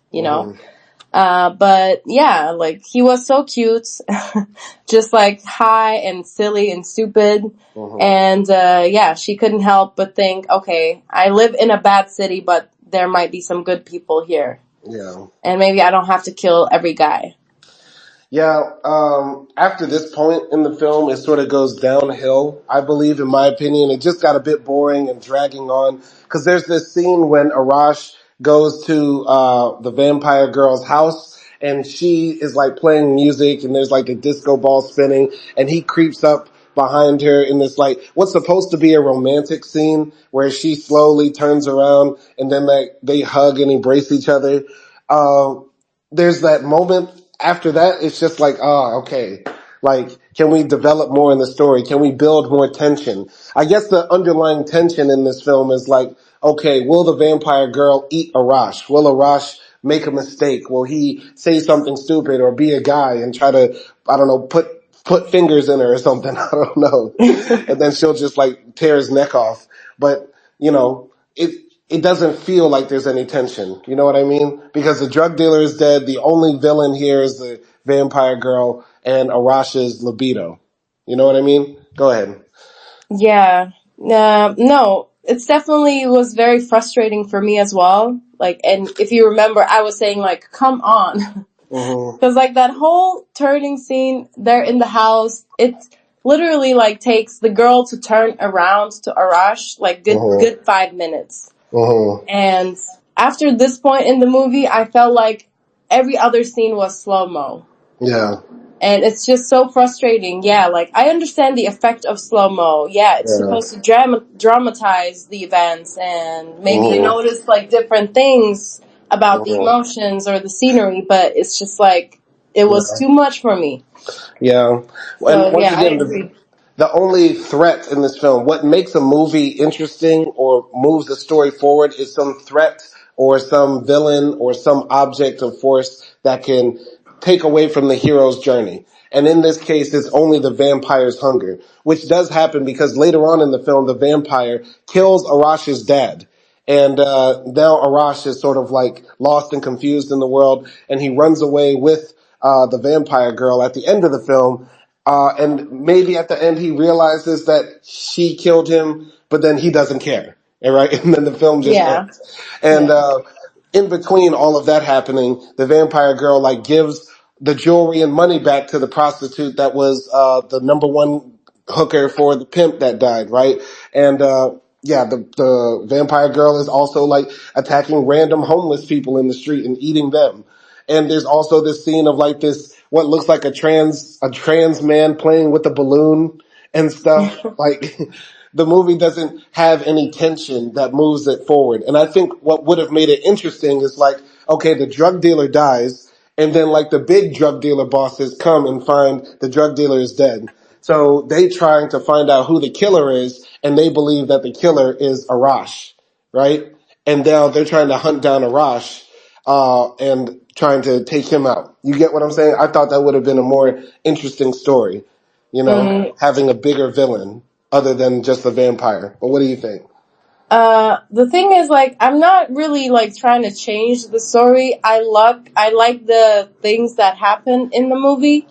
Speaker 2: But yeah, like he was so cute, just like high and silly and stupid. And yeah, she couldn't help but think, okay, I live in a bad city, but there might be some good people here.
Speaker 1: Yeah.
Speaker 2: And maybe I don't have to kill every guy.
Speaker 1: Yeah, after this point in the film, it sort of goes downhill, I believe, in my opinion. It just got a bit boring and dragging on. Because there's this scene when Arash goes to the vampire girl's house, and she is like playing music, and there's like a disco ball spinning, and he creeps up behind her in this like what's supposed to be a romantic scene where she slowly turns around and then like they hug and embrace each other. There's that moment after that. It's just like, okay. Like, can we develop more in the story? Can we build more tension? I guess the underlying tension in this film is like, okay, will the vampire girl eat Arash? Will Arash make a mistake? Will he say something stupid or be a guy and try to, I don't know, put fingers in her or something? I don't know. And then she'll just like tear his neck off. But, it doesn't feel like there's any tension. You know what I mean? Because the drug dealer is dead. The only villain here is the vampire girl and Arash's libido. You know what I mean? Go ahead.
Speaker 2: Yeah. No, it's definitely was very frustrating for me as well. Like, and if you remember, I was saying like, come on. Because like that whole turning scene there in the house, it literally like takes the girl to turn around to Arash like good 5 minutes. And after this point in the movie, I felt like every other scene was slow-mo.
Speaker 1: Yeah.
Speaker 2: And it's just so frustrating. Yeah, like I understand the effect of slow-mo. Yeah, it's supposed to dramatize the events, and maybe you notice like different things about the emotions or the scenery, but it's just like it was too much for me.
Speaker 1: Yeah.
Speaker 2: So
Speaker 1: And once
Speaker 2: yeah, I
Speaker 1: again,
Speaker 2: agree.
Speaker 1: the only threat in this film, what makes a movie interesting or moves the story forward, is some threat or some villain or some object of force that can take away from the hero's journey. And in this case, it's only the vampire's hunger, which does happen because later on in the film, the vampire kills Arash's dad. And now Arash is sort of like lost and confused in the world, and he runs away with the vampire girl at the end of the film. And maybe at the end he realizes that she killed him, but then he doesn't care. Right? And then the film just
Speaker 2: Yeah.
Speaker 1: ends. And
Speaker 2: Yeah.
Speaker 1: in between all of that happening, the vampire girl like gives the jewelry and money back to the prostitute that was the number one hooker for the pimp that died, right? And yeah, the vampire girl is also like attacking random homeless people in the street and eating them. And there's also this scene of like this what looks like a trans man playing with a balloon and stuff. Like the movie doesn't have any tension that moves it forward. And I think what would have made it interesting is like, okay, the drug dealer dies, and then like the big drug dealer bosses come and find the drug dealer is dead. So they trying to find out who the killer is, and they believe that the killer is Arash, right? And now they're trying to hunt down Arash, and trying to take him out. You get what I'm saying? I thought that would have been a more interesting story, having a bigger villain other than just a vampire. But what do you think?
Speaker 2: The thing is, like, I'm not really like trying to change the story. I like the things that happen in the movie,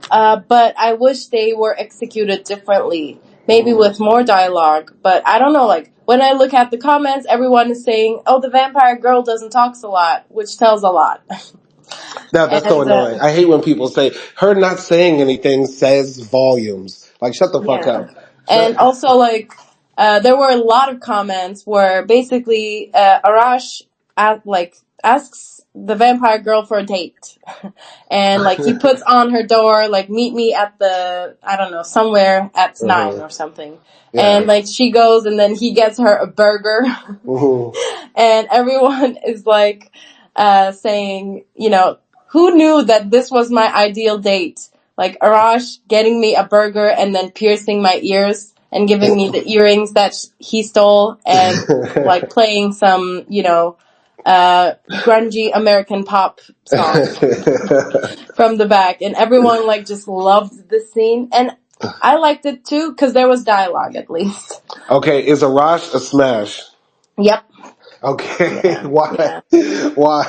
Speaker 2: but I wish they were executed differently, maybe with more dialogue. But I don't know, like, when I look at the comments, everyone is saying, "Oh, the vampire girl doesn't talk a lot," which tells a lot.
Speaker 1: No, that's so
Speaker 2: And
Speaker 1: annoying. I hate when people say her not saying anything says volumes. Like, shut the fuck
Speaker 2: yeah,
Speaker 1: up.
Speaker 2: and also like there were a lot of comments where basically Arash asks the vampire girl for a date, and like he puts on her door like meet me at the I don't know somewhere at 9 or something,
Speaker 1: Yeah.
Speaker 2: and like she goes and then he gets her a burger,
Speaker 1: Mhm.
Speaker 2: and everyone is like saying who knew that this was my ideal date. Like Arash getting me a burger and then piercing my ears and giving me the earrings that he stole and like playing some, grungy American pop songs from the back. And everyone like just loved this scene. And I liked it too because there was dialogue at least.
Speaker 1: Okay, is Arash a smash?
Speaker 2: Yep.
Speaker 1: Okay,
Speaker 2: Yeah.
Speaker 1: why?
Speaker 2: Yeah.
Speaker 1: Why?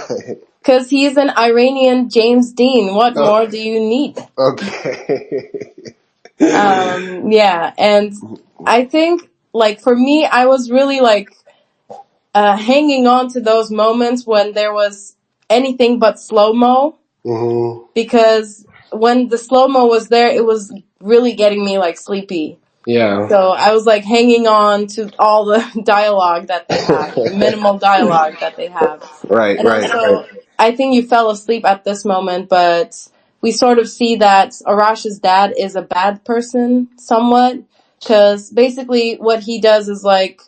Speaker 2: Because he's an Iranian James Dean. What more do you need?
Speaker 1: Okay.
Speaker 2: Yeah, and I think, like, for me, I was really, like, hanging on to those moments when there was anything but slow-mo, because when the slow-mo was there, it was really getting me, like, sleepy.
Speaker 1: Yeah.
Speaker 2: So I was, like, hanging on to all the dialogue that they have, the minimal dialogue that they have.
Speaker 1: Right,
Speaker 2: And
Speaker 1: right,
Speaker 2: also, I think you fell asleep at this moment, but we sort of see that Arash's dad is a bad person somewhat, because basically what he does is like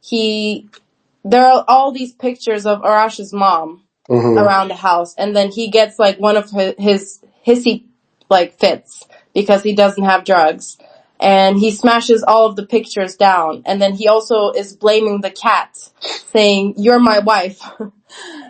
Speaker 2: there are all these pictures of Arash's mom around the house, and then he gets like one of his hissy like fits because he doesn't have drugs. And he smashes all of the pictures down, and then he also is blaming the cat, saying, "You're my wife."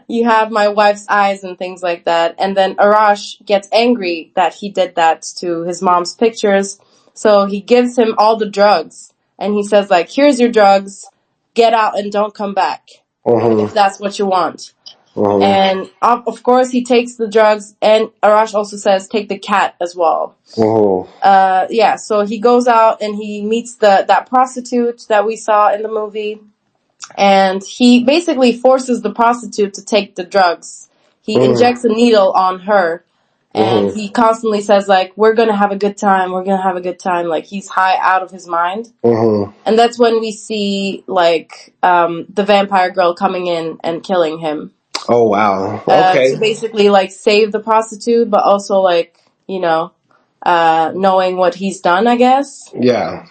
Speaker 2: You have my wife's eyes and things like that. And then Arash gets angry that he did that to his mom's pictures. So he gives him all the drugs. And he says, like, here's your drugs. Get out and don't come back if that's what you want. And of course he takes the drugs. And Arash also says, take the cat as well. Yeah, so he goes out and he meets that prostitute that we saw in the movie. And he basically forces the prostitute to take the drugs. He injects a needle on her, and he constantly says, like, we're gonna have a good time, we're gonna have a good time. Like, he's high out of his mind. And that's when we see, like, the vampire girl coming in and killing him.
Speaker 1: Oh, wow.
Speaker 2: To
Speaker 1: Okay.
Speaker 2: basically, like, save the prostitute, but also, like, knowing what he's done, I guess.
Speaker 1: Yeah.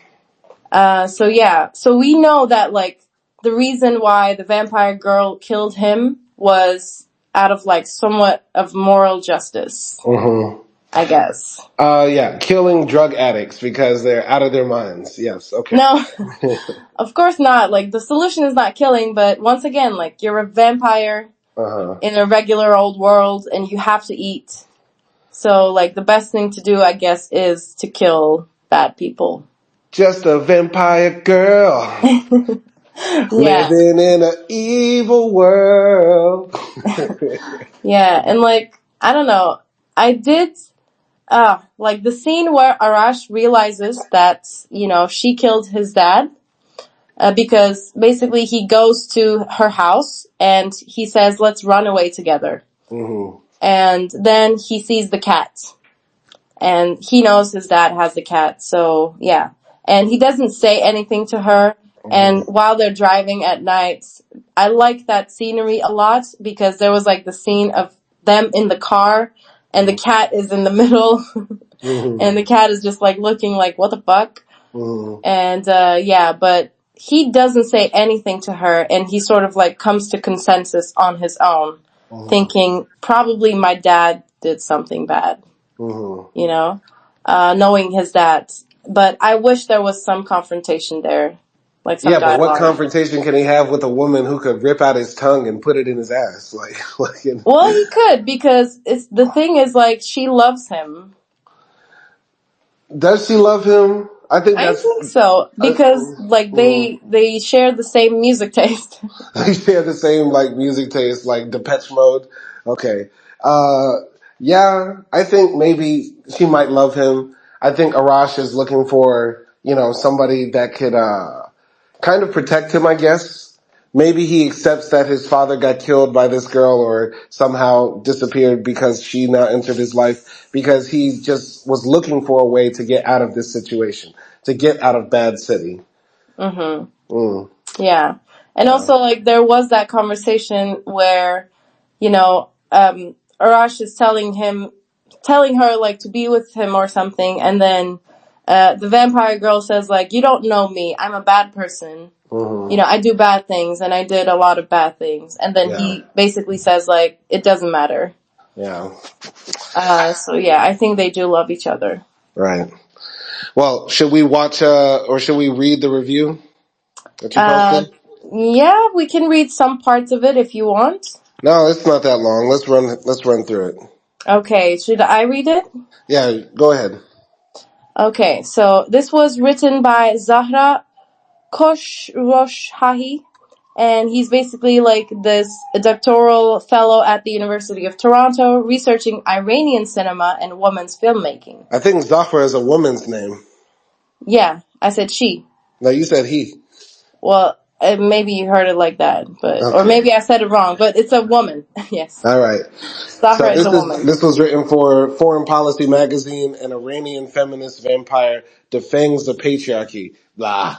Speaker 2: So we know that, like, the reason why the vampire girl killed him was out of, like, somewhat of moral justice, I guess.
Speaker 1: Yeah, killing drug addicts because they're out of their minds. Yes, okay.
Speaker 2: No, of course not. Like, the solution is not killing, but once again, like, you're a vampire in a regular old world, and you have to eat. So, like, the best thing to do, I guess, is to kill bad people.
Speaker 1: Just a vampire girl.
Speaker 2: Yeah.
Speaker 1: Living in an evil world.
Speaker 2: Yeah, and like I don't know, I did like the scene where Arash realizes that she killed his dad, because basically he goes to her house and he says, "Let's run away together,"
Speaker 1: Hmm.
Speaker 2: and then he sees the cat, and he knows his dad has the cat, so yeah, and he doesn't say anything to her.
Speaker 1: Hmm.
Speaker 2: And while they're driving at night, I like that scenery a lot because there was like the scene of them in the car and the cat is in the middle
Speaker 1: Hmm.
Speaker 2: and the cat is just like looking like, what the fuck?
Speaker 1: Hmm.
Speaker 2: And yeah, but he doesn't say anything to her and he sort of like comes to consensus on his own,
Speaker 1: Hmm.
Speaker 2: thinking probably my dad did something bad,
Speaker 1: Hmm.
Speaker 2: you know, knowing his dad. But I wish there was some confrontation there, like some
Speaker 1: Yeah, but what
Speaker 2: dialogue.
Speaker 1: confrontation can he have with a woman who could rip out his tongue and put it in his ass?
Speaker 2: Well, he could because it's the thing is like she loves him.
Speaker 1: Does she love him? I think
Speaker 2: I
Speaker 1: that's.
Speaker 2: think so because like
Speaker 1: Mm.
Speaker 2: they share the same music taste.
Speaker 1: They share the same like music taste, like Depeche Mode. Okay. Uh, yeah, I think maybe she might love him. I think Arash is looking for somebody that could kind of protect him. I guess maybe he accepts that his father got killed by this girl or somehow disappeared because she now entered his life because he just was looking for a way to get out of this situation, to get out of Bad City.
Speaker 2: Mhm.
Speaker 1: Mm.
Speaker 2: Yeah. And
Speaker 1: Yeah.
Speaker 2: also like there was that conversation where, Arash is telling her like to be with him or something, and then the vampire girl says like, "You don't know me. I'm a bad person.
Speaker 1: Hmm.
Speaker 2: I do bad things and I did a lot of bad things." And then
Speaker 1: Yeah.
Speaker 2: he basically says like, "It doesn't matter."
Speaker 1: Yeah.
Speaker 2: So yeah, I think they do love each other.
Speaker 1: Right. Well, should we watch or should we read the review that you
Speaker 2: Uh,
Speaker 1: posted?
Speaker 2: yeah, we can read some parts of it if you want.
Speaker 1: No, it's not that long. Let's run through it.
Speaker 2: Okay, should I read it?
Speaker 1: Yeah, go ahead.
Speaker 2: Okay, so this was written by Zahra Khosrowshahi, and he's basically like this doctoral fellow at the University of Toronto, researching Iranian cinema and women's filmmaking.
Speaker 1: I think Zahra is a woman's name.
Speaker 2: Yeah, I said she.
Speaker 1: No, you said he.
Speaker 2: Well, maybe you heard it like that, or
Speaker 1: Okay.
Speaker 2: maybe I said it wrong, but it's a woman. Yes,
Speaker 1: All right. So
Speaker 2: Zahra is
Speaker 1: this
Speaker 2: a
Speaker 1: is
Speaker 2: woman.
Speaker 1: this was written for Foreign Policy magazine. An Iranian feminist vampire defangs the patriarchy. Blah.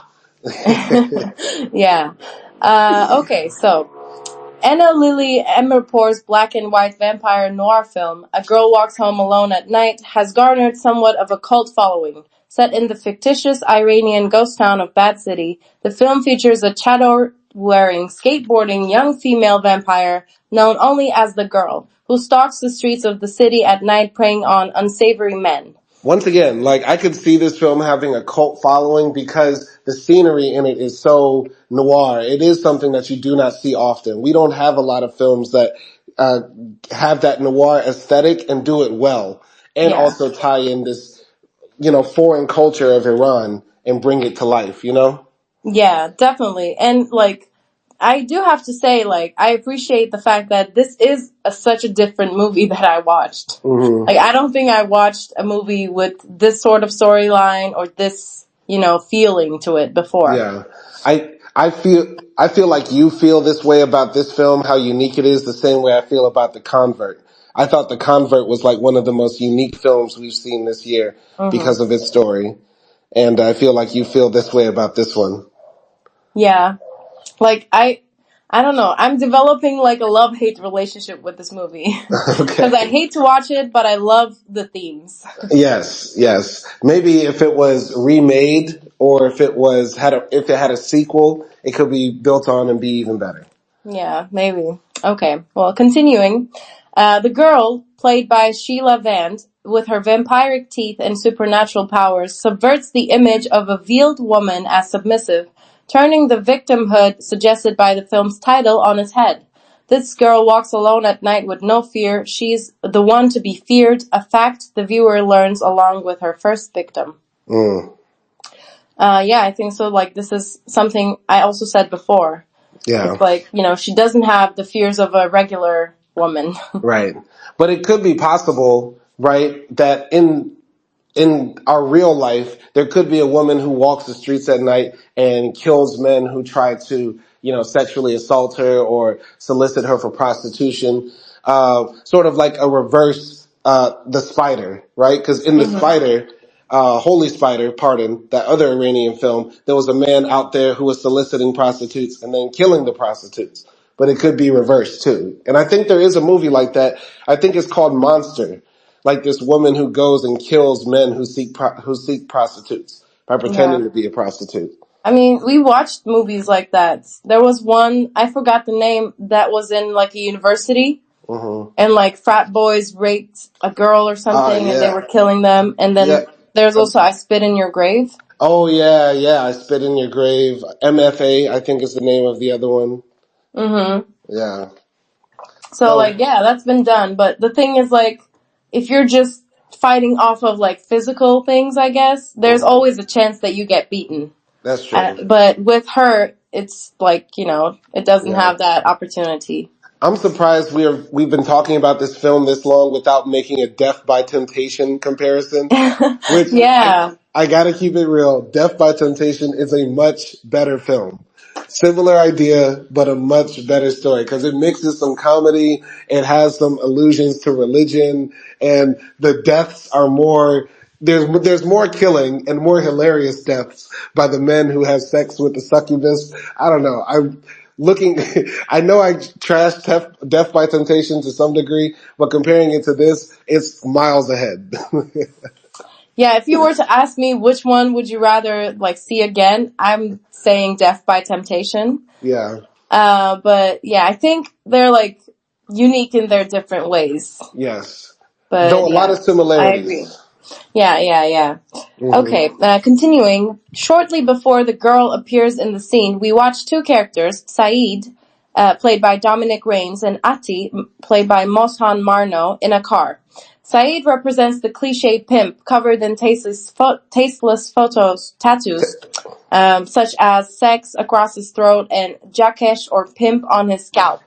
Speaker 2: Yeah. Okay, so Ana Lily Amirpour's black and white vampire noir film, A Girl Walks Home Alone at Night, has garnered somewhat of a cult following. Set in the fictitious Iranian ghost town of Bad City, the film features a chador-wearing, skateboarding young female vampire known only as the Girl, who stalks the streets of the city at night preying on unsavory men.
Speaker 1: Once again, like I could see this film having a cult following because the scenery in it is so noir. It is something that you do not see often. We don't have a lot of films that uh, have that noir aesthetic and do it well, and
Speaker 2: Yeah.
Speaker 1: also tie in this, foreign culture of Iran and bring it to life.
Speaker 2: Yeah, definitely. And like, I do have to say, like, I appreciate the fact that this is such a different movie that I watched.
Speaker 1: Hmm.
Speaker 2: Like, I don't think I watched a movie with this sort of storyline or this, feeling to it before.
Speaker 1: Yeah, I feel like you feel this way about this film, how unique it is, the same way I feel about The Convert. I thought The Convert was like one of the most unique films we've seen this year
Speaker 2: Hmm.
Speaker 1: because of its story, and I feel like you feel this way about this one.
Speaker 2: Yeah. Like, I don't know. I'm developing like a love-hate relationship with this movie. Because I
Speaker 1: Okay.
Speaker 2: hate to watch it, but I love the themes.
Speaker 1: Yes, yes. Maybe if it was remade or if it had a sequel, it could be built on and be even better.
Speaker 2: Yeah, maybe. Okay, well, continuing. The girl, played by Sheila Vand, with her vampiric teeth and supernatural powers, subverts the image of a veiled woman as submissive, turning the victimhood suggested by the film's title on its head. This girl walks alone at night with no fear. She's the one to be feared, a fact the viewer learns along with her first victim.
Speaker 1: Mm.
Speaker 2: Yeah, I think so. Like, this is something I also said before.
Speaker 1: Yeah.
Speaker 2: It's like, she doesn't have the fears of a regular woman.
Speaker 1: Right. But it could be possible, right, that in our real life, there could be a woman who walks the streets at night and kills men who try to, sexually assault her or solicit her for prostitution. Sort of like a reverse, The Spider, right? Because in The
Speaker 2: Hmm.
Speaker 1: Spider, Holy Spider, pardon, that other Iranian film, there was a man out there who was soliciting prostitutes and then killing the prostitutes. But it could be reversed too. And I think there is a movie like that. I think it's called Monster. Like this woman who goes and kills men who seek prostitutes by
Speaker 2: Yeah.
Speaker 1: pretending to be a prostitute.
Speaker 2: I mean, we watched movies like that. There was one, I forgot the name, that was in like a university,
Speaker 1: Mm-hmm.
Speaker 2: and like frat boys raped a girl or something and they
Speaker 1: Yeah,
Speaker 2: were killing them. And
Speaker 1: yeah.
Speaker 2: then there's also I Spit in Your Grave.
Speaker 1: Oh yeah, yeah. I Spit in Your Grave. MFA, I think is the name of the other one.
Speaker 2: Hmm.
Speaker 1: Yeah.
Speaker 2: So
Speaker 1: So
Speaker 2: like, yeah, that's been done. But the thing is like, if you're just fighting off of like physical things, I guess, there's
Speaker 1: mhm,
Speaker 2: always a chance that you get beaten.
Speaker 1: that's true.
Speaker 2: But with her, it's like, it doesn't
Speaker 1: Yeah.
Speaker 2: have that opportunity.
Speaker 1: I'm surprised we've been talking about this film this long without making a Death by Temptation comparison. Which
Speaker 2: Yeah.
Speaker 1: I gotta keep it real. Death by Temptation is a much better film. Similar idea, but a much better story because it mixes some comedy. It has some allusions to religion, and the deaths are more. There's more killing and more hilarious deaths by the men who have sex with the succubus. I don't know. I'm looking. I know I trashed Death by Temptation to some degree, but comparing it to this, it's miles ahead.
Speaker 2: Yeah, if you were to ask me which one would you rather like see again, I'm saying Death by Temptation.
Speaker 1: Yeah.
Speaker 2: But yeah, I think they're like unique in their different ways.
Speaker 1: Yes. Though
Speaker 2: But
Speaker 1: a lot
Speaker 2: yeah,
Speaker 1: of
Speaker 2: I agree.
Speaker 1: similarities.
Speaker 2: Yeah, yeah, yeah.
Speaker 1: Hmm.
Speaker 2: Okay, continuing. Shortly before the girl appears in the scene, we watch two characters, Saeed, played by Dominic Raines, and Ati, played by Moshan Marno, in a car. Saeed represents the cliche pimp covered in tasteless tattoos, such as sex across his throat and Jakesh or pimp on his scalp.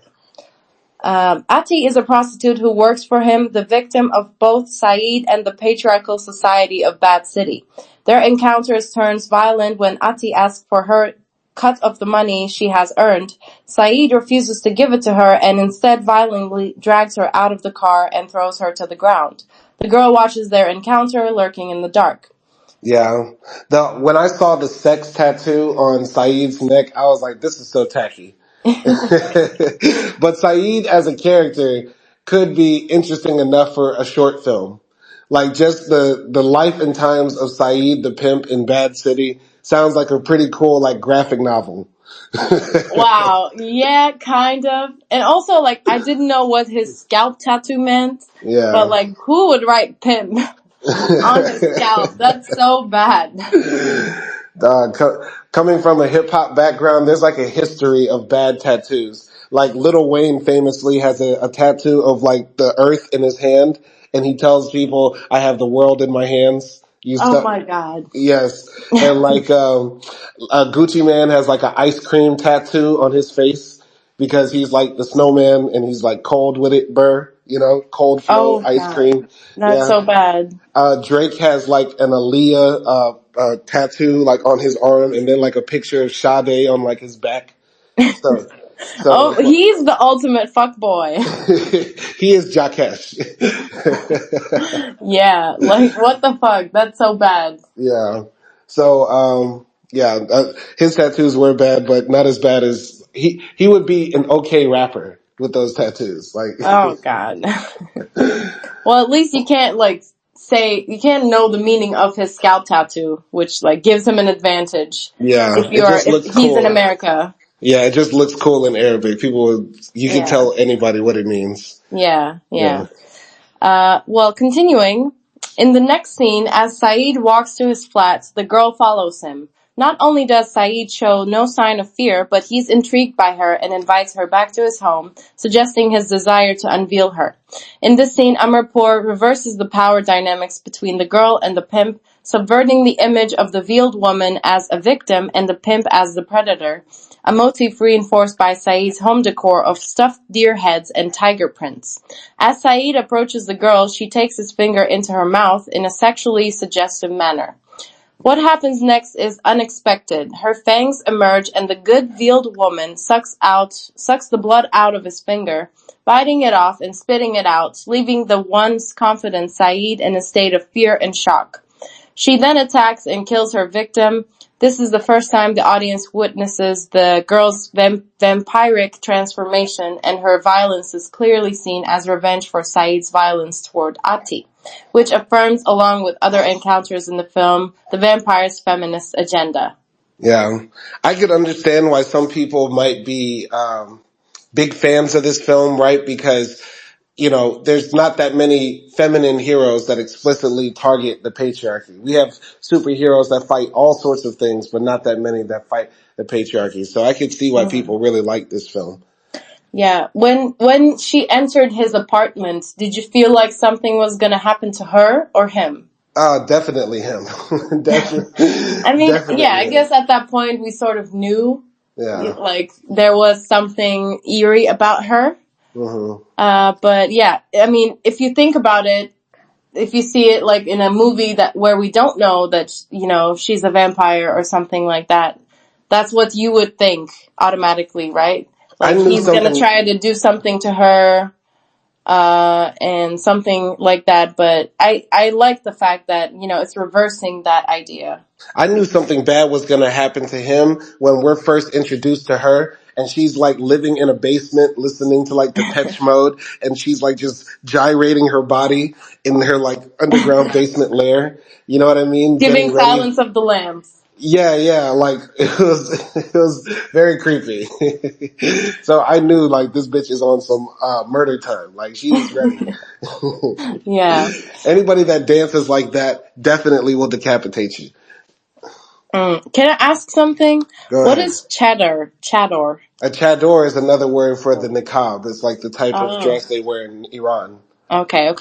Speaker 2: Ati is a prostitute who works for him, the victim of both Saeed and the patriarchal society of Bad City. Their encounters turns violent when Ati asks for her cut of the money she has earned. Saeed refuses to give it to her and instead violently drags her out of the car and throws her to the ground. The girl watches their encounter, lurking in the dark.
Speaker 1: Yeah. When I saw the sex tattoo on Saeed's neck, I was like, this is so tacky. But Saeed as a character could be interesting enough for a short film. Like just the life and times of Saeed the pimp in Bad City sounds like a pretty cool like graphic novel.
Speaker 2: Wow, yeah, kind of. And also, like, I didn't know what his scalp tattoo meant, but,
Speaker 1: Yeah.
Speaker 2: like, who would write pimp on his scalp? That's so bad.
Speaker 1: Coming from a hip hop background, there's like a history of bad tattoos. Like Lil Wayne famously has a tattoo of like the earth in his hand, and he tells people, "I have the world in my hands." You
Speaker 2: Oh
Speaker 1: stuff.
Speaker 2: my god.
Speaker 1: Yes, and like Gucci Man has like an ice cream tattoo on his face because he's like the snowman and he's like cold with it, cold flow
Speaker 2: Oh
Speaker 1: ice
Speaker 2: god.
Speaker 1: cream.
Speaker 2: That's
Speaker 1: Yeah.
Speaker 2: so bad.
Speaker 1: Drake has like an Aaliyah tattoo like on his arm, and then like a picture of Sade on like his back. So,
Speaker 2: Oh,
Speaker 1: so
Speaker 2: he's the ultimate fuckboy.
Speaker 1: he is Jakesh.
Speaker 2: Yeah, like, what the fuck? That's so bad.
Speaker 1: Yeah. So, yeah, his tattoos were bad, but not as bad as he would be an okay rapper with those tattoos. Like,
Speaker 2: Oh god. Well, at least you can't, like, you can't know the meaning of his scalp tattoo, which, like, gives him an advantage
Speaker 1: yeah, it just
Speaker 2: if
Speaker 1: looks
Speaker 2: he's in
Speaker 1: cool.
Speaker 2: America.
Speaker 1: Yeah, it just looks cool in Arabic. You can
Speaker 2: Yeah.
Speaker 1: tell anybody what it means.
Speaker 2: Yeah,
Speaker 1: Yeah.
Speaker 2: yeah. Well, continuing, in the next scene, as Saeed walks to his flat, the girl follows him. Not only does Saeed show no sign of fear, but he's intrigued by her and invites her back to his home, suggesting his desire to unveil her. In this scene, Amirpour reverses the power dynamics between the girl and the pimp, subverting the image of the veiled woman as a victim and the pimp as the predator, a motif reinforced by Saeed's home decor of stuffed deer heads and tiger prints. As Saeed approaches the girl, she takes his finger into her mouth in a sexually suggestive manner. What happens next is unexpected. Her fangs emerge and the good veiled woman sucks the blood out of his finger, biting it off and spitting it out, leaving the once confident Saeed in a state of fear and shock. She then attacks and kills her victim. This is the first time the audience witnesses the girl's vampiric transformation, and her violence is clearly seen as revenge for Saeed's violence toward Ati, which affirms, along with other encounters in the film, the vampire's feminist agenda.
Speaker 1: Yeah, I could understand why some people might be big fans of this film, right? Because, there's not that many feminine heroes that explicitly target the patriarchy. We have superheroes that fight all sorts of things, but not that many that fight the patriarchy. So I could see why people really like this film.
Speaker 2: Yeah, when she entered his apartment, did you feel like something was going to happen to her or him?
Speaker 1: Definitely him. Definitely.
Speaker 2: I mean,
Speaker 1: definitely
Speaker 2: yeah, I
Speaker 1: him.
Speaker 2: guess at that point we sort of knew,
Speaker 1: Yeah.
Speaker 2: like, there was something eerie about her.
Speaker 1: Mm-hmm.
Speaker 2: But yeah, I mean, if you think about it, if you see it like in a movie where we don't know that, she's a vampire or something like that, that's what you would think automatically, right? Like, he's gonna try to do something to her, and something like that. But I like the fact that, it's reversing that idea.
Speaker 1: I knew something bad was going to happen to him when we're first introduced to her, and she's like living in a basement listening to like Depeche Mode, and she's like just gyrating her body in her like underground basement lair. You know what I mean?
Speaker 2: Giving
Speaker 1: Getting ready.
Speaker 2: Silence of the Lambs.
Speaker 1: Yeah, like it was very creepy. So I knew like this bitch is on some murder time. Like she is ready.
Speaker 2: Yeah.
Speaker 1: Anybody that dances like that definitely will decapitate you.
Speaker 2: Can I ask something?
Speaker 1: Go
Speaker 2: What
Speaker 1: ahead.
Speaker 2: is chador? Chador.
Speaker 1: A chador is another word for the niqab. It's like the type of dress they wear in Iran.
Speaker 2: Okay.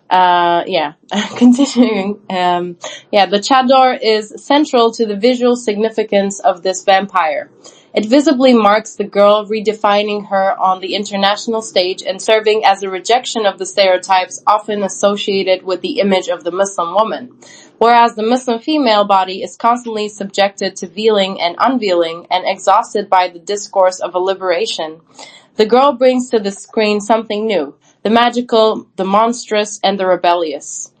Speaker 2: Yeah. Continuing. The chador is central to the visual significance of this vampire. It visibly marks the girl, redefining her on the international stage and serving as a rejection of the stereotypes often associated with the image of the Muslim woman. Whereas the Muslim female body is constantly subjected to veiling and unveiling and exhausted by the discourse of a liberation, the girl brings to the screen something new: the magical, the monstrous, and the rebellious.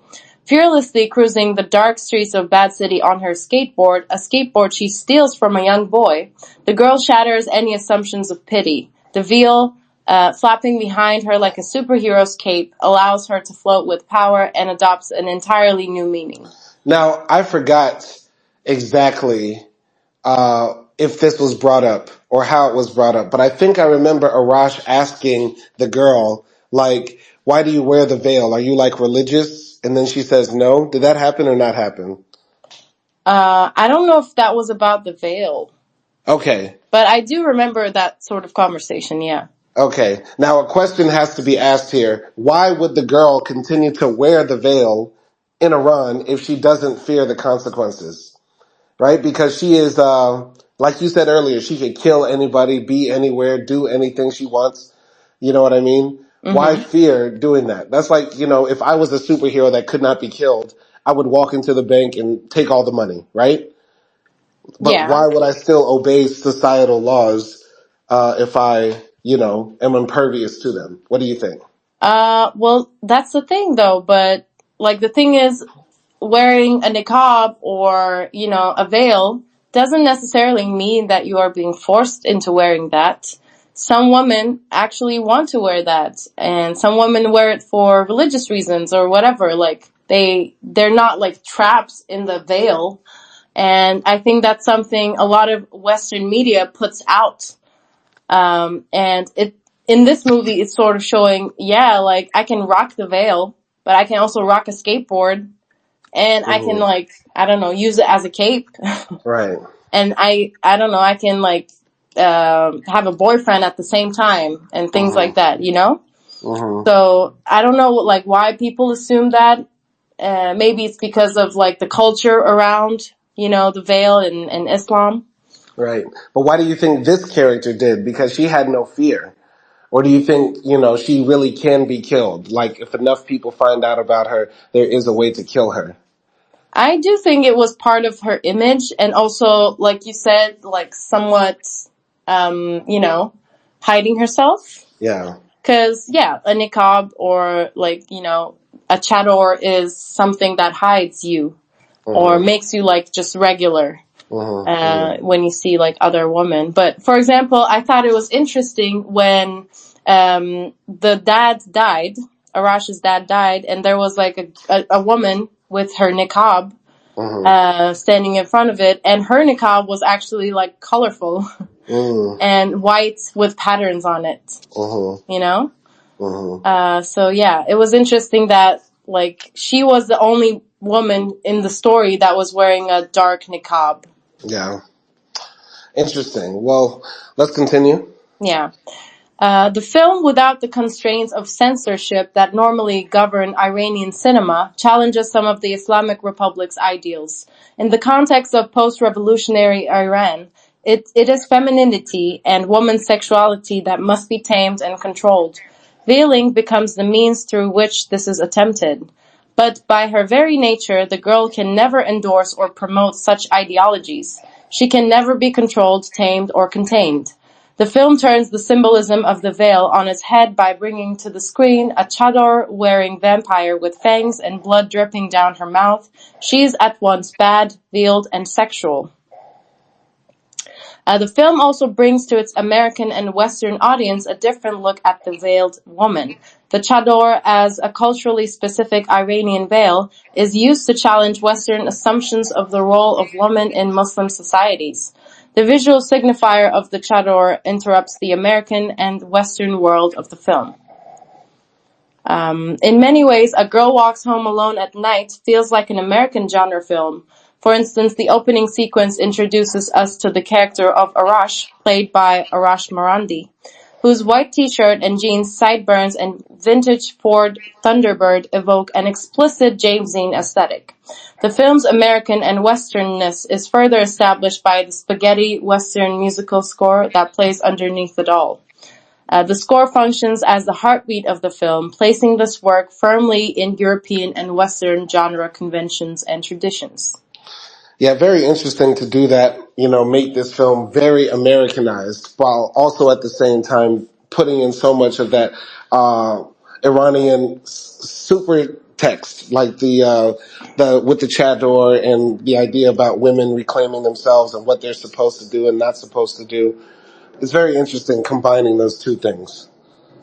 Speaker 2: Fearlessly cruising the dark streets of Bad City on her skateboard, a skateboard she steals from a young boy, the girl shatters any assumptions of pity. The veil, flapping behind her like a superhero's cape, allows her to float with power and adopts an entirely new meaning.
Speaker 1: Now, I forgot exactly if this was brought up or how it was brought up, but I think I remember Arash asking the girl, like, why do you wear the veil? Are you like religious? And then she says no. Did that happen or not happen?
Speaker 2: I don't know if that was about the veil.
Speaker 1: Okay.
Speaker 2: But I do remember that sort of conversation, yeah.
Speaker 1: Okay. Now a question has to be asked here. Why would the girl continue to wear the veil in Iran if she doesn't fear the consequences? Right? Because she is, like you said earlier, she could kill anybody, be anywhere, do anything she wants. You know what I mean? Mm-hmm. Why fear doing that? That's like, if I was a superhero that could not be killed, I would walk into the bank and take all the money, right? But why would I still obey societal laws if I, am impervious to them? What do you think?
Speaker 2: Well, that's the thing though, but like the thing is, wearing a niqab or, a veil doesn't necessarily mean that you are being forced into wearing that. Some women actually want to wear that, and some women wear it for religious reasons or whatever. Like they're not like trapped in the veil. And I think that's something a lot of Western media puts out. And in this movie, it's sort of showing, like I can rock the veil, but I can also rock a skateboard. and I can
Speaker 1: Mm-hmm.
Speaker 2: like, I don't know, use it as a cape.
Speaker 1: Right.
Speaker 2: And I don't know, I can like have a boyfriend at the same time and things like
Speaker 1: Mm-hmm.
Speaker 2: that, you know?
Speaker 1: Mm-hmm.
Speaker 2: So I don't know like why people assume that. Maybe it's because of like the culture around, you know, the veil and Islam.
Speaker 1: Right. But why do you think this character did? Because she had no fear. Or do you think, she really can be killed? Like, if enough people find out about her, there is a way to kill her.
Speaker 2: I do think it was part of her image, and also, like you said, like somewhat, you know, hiding herself.
Speaker 1: Yeah.
Speaker 2: Cause yeah, a niqab or like, you know, a chador is something that hides you or
Speaker 1: Mm-hmm.
Speaker 2: makes you like just regular,
Speaker 1: Mm-hmm. Mm-hmm.
Speaker 2: when you see like other women. But for example, I thought it was interesting when, the dad died, Arash's dad died, and there was like a woman with her niqab,
Speaker 1: Mm-hmm.
Speaker 2: standing in front of it, and her niqab was actually like colorful
Speaker 1: Mm-hmm.
Speaker 2: and white with patterns on it,
Speaker 1: Mm-hmm.
Speaker 2: you know?
Speaker 1: Mm-hmm.
Speaker 2: So yeah, it was interesting that like she was the only woman in the story that was wearing a dark niqab.
Speaker 1: Yeah. Interesting. Well, let's continue.
Speaker 2: Yeah. The film, without the constraints of censorship that normally govern Iranian cinema, challenges some of the Islamic Republic's ideals. In the context of post-revolutionary Iran, it is femininity and woman's sexuality that must be tamed and controlled. Veiling becomes the means through which this is attempted. But by her very nature, the girl can never endorse or promote such ideologies. She can never be controlled, tamed, or contained. The film turns the symbolism of the veil on its head by bringing to the screen a chador-wearing vampire with fangs and blood dripping down her mouth. She is at once bad, veiled, and sexual. The film also brings to its American and Western audience a different look at the veiled woman. The chador, as a culturally specific Iranian veil, is used to challenge Western assumptions of the role of woman in Muslim societies. The visual signifier of the chador interrupts the American and Western world of the film. In many ways, A Girl Walks Home Alone at Night feels like an American genre film. For instance, the opening sequence introduces us to the character of Arash, played by Arash Marandi, whose white t-shirt and jeans, sideburns, and vintage Ford Thunderbird evoke an explicit James Dean aesthetic. The film's American and Westernness is further established by the spaghetti Western musical score that plays underneath it all. The score functions as the heartbeat of the film, placing this work firmly in European and Western genre conventions and traditions.
Speaker 1: Yeah, very interesting to do that, make this film very Americanized while also at the same time putting in so much of that Iranian super text, like the with the chador and the idea about women reclaiming themselves and what they're supposed to do and not supposed to do. It's very interesting combining those two things.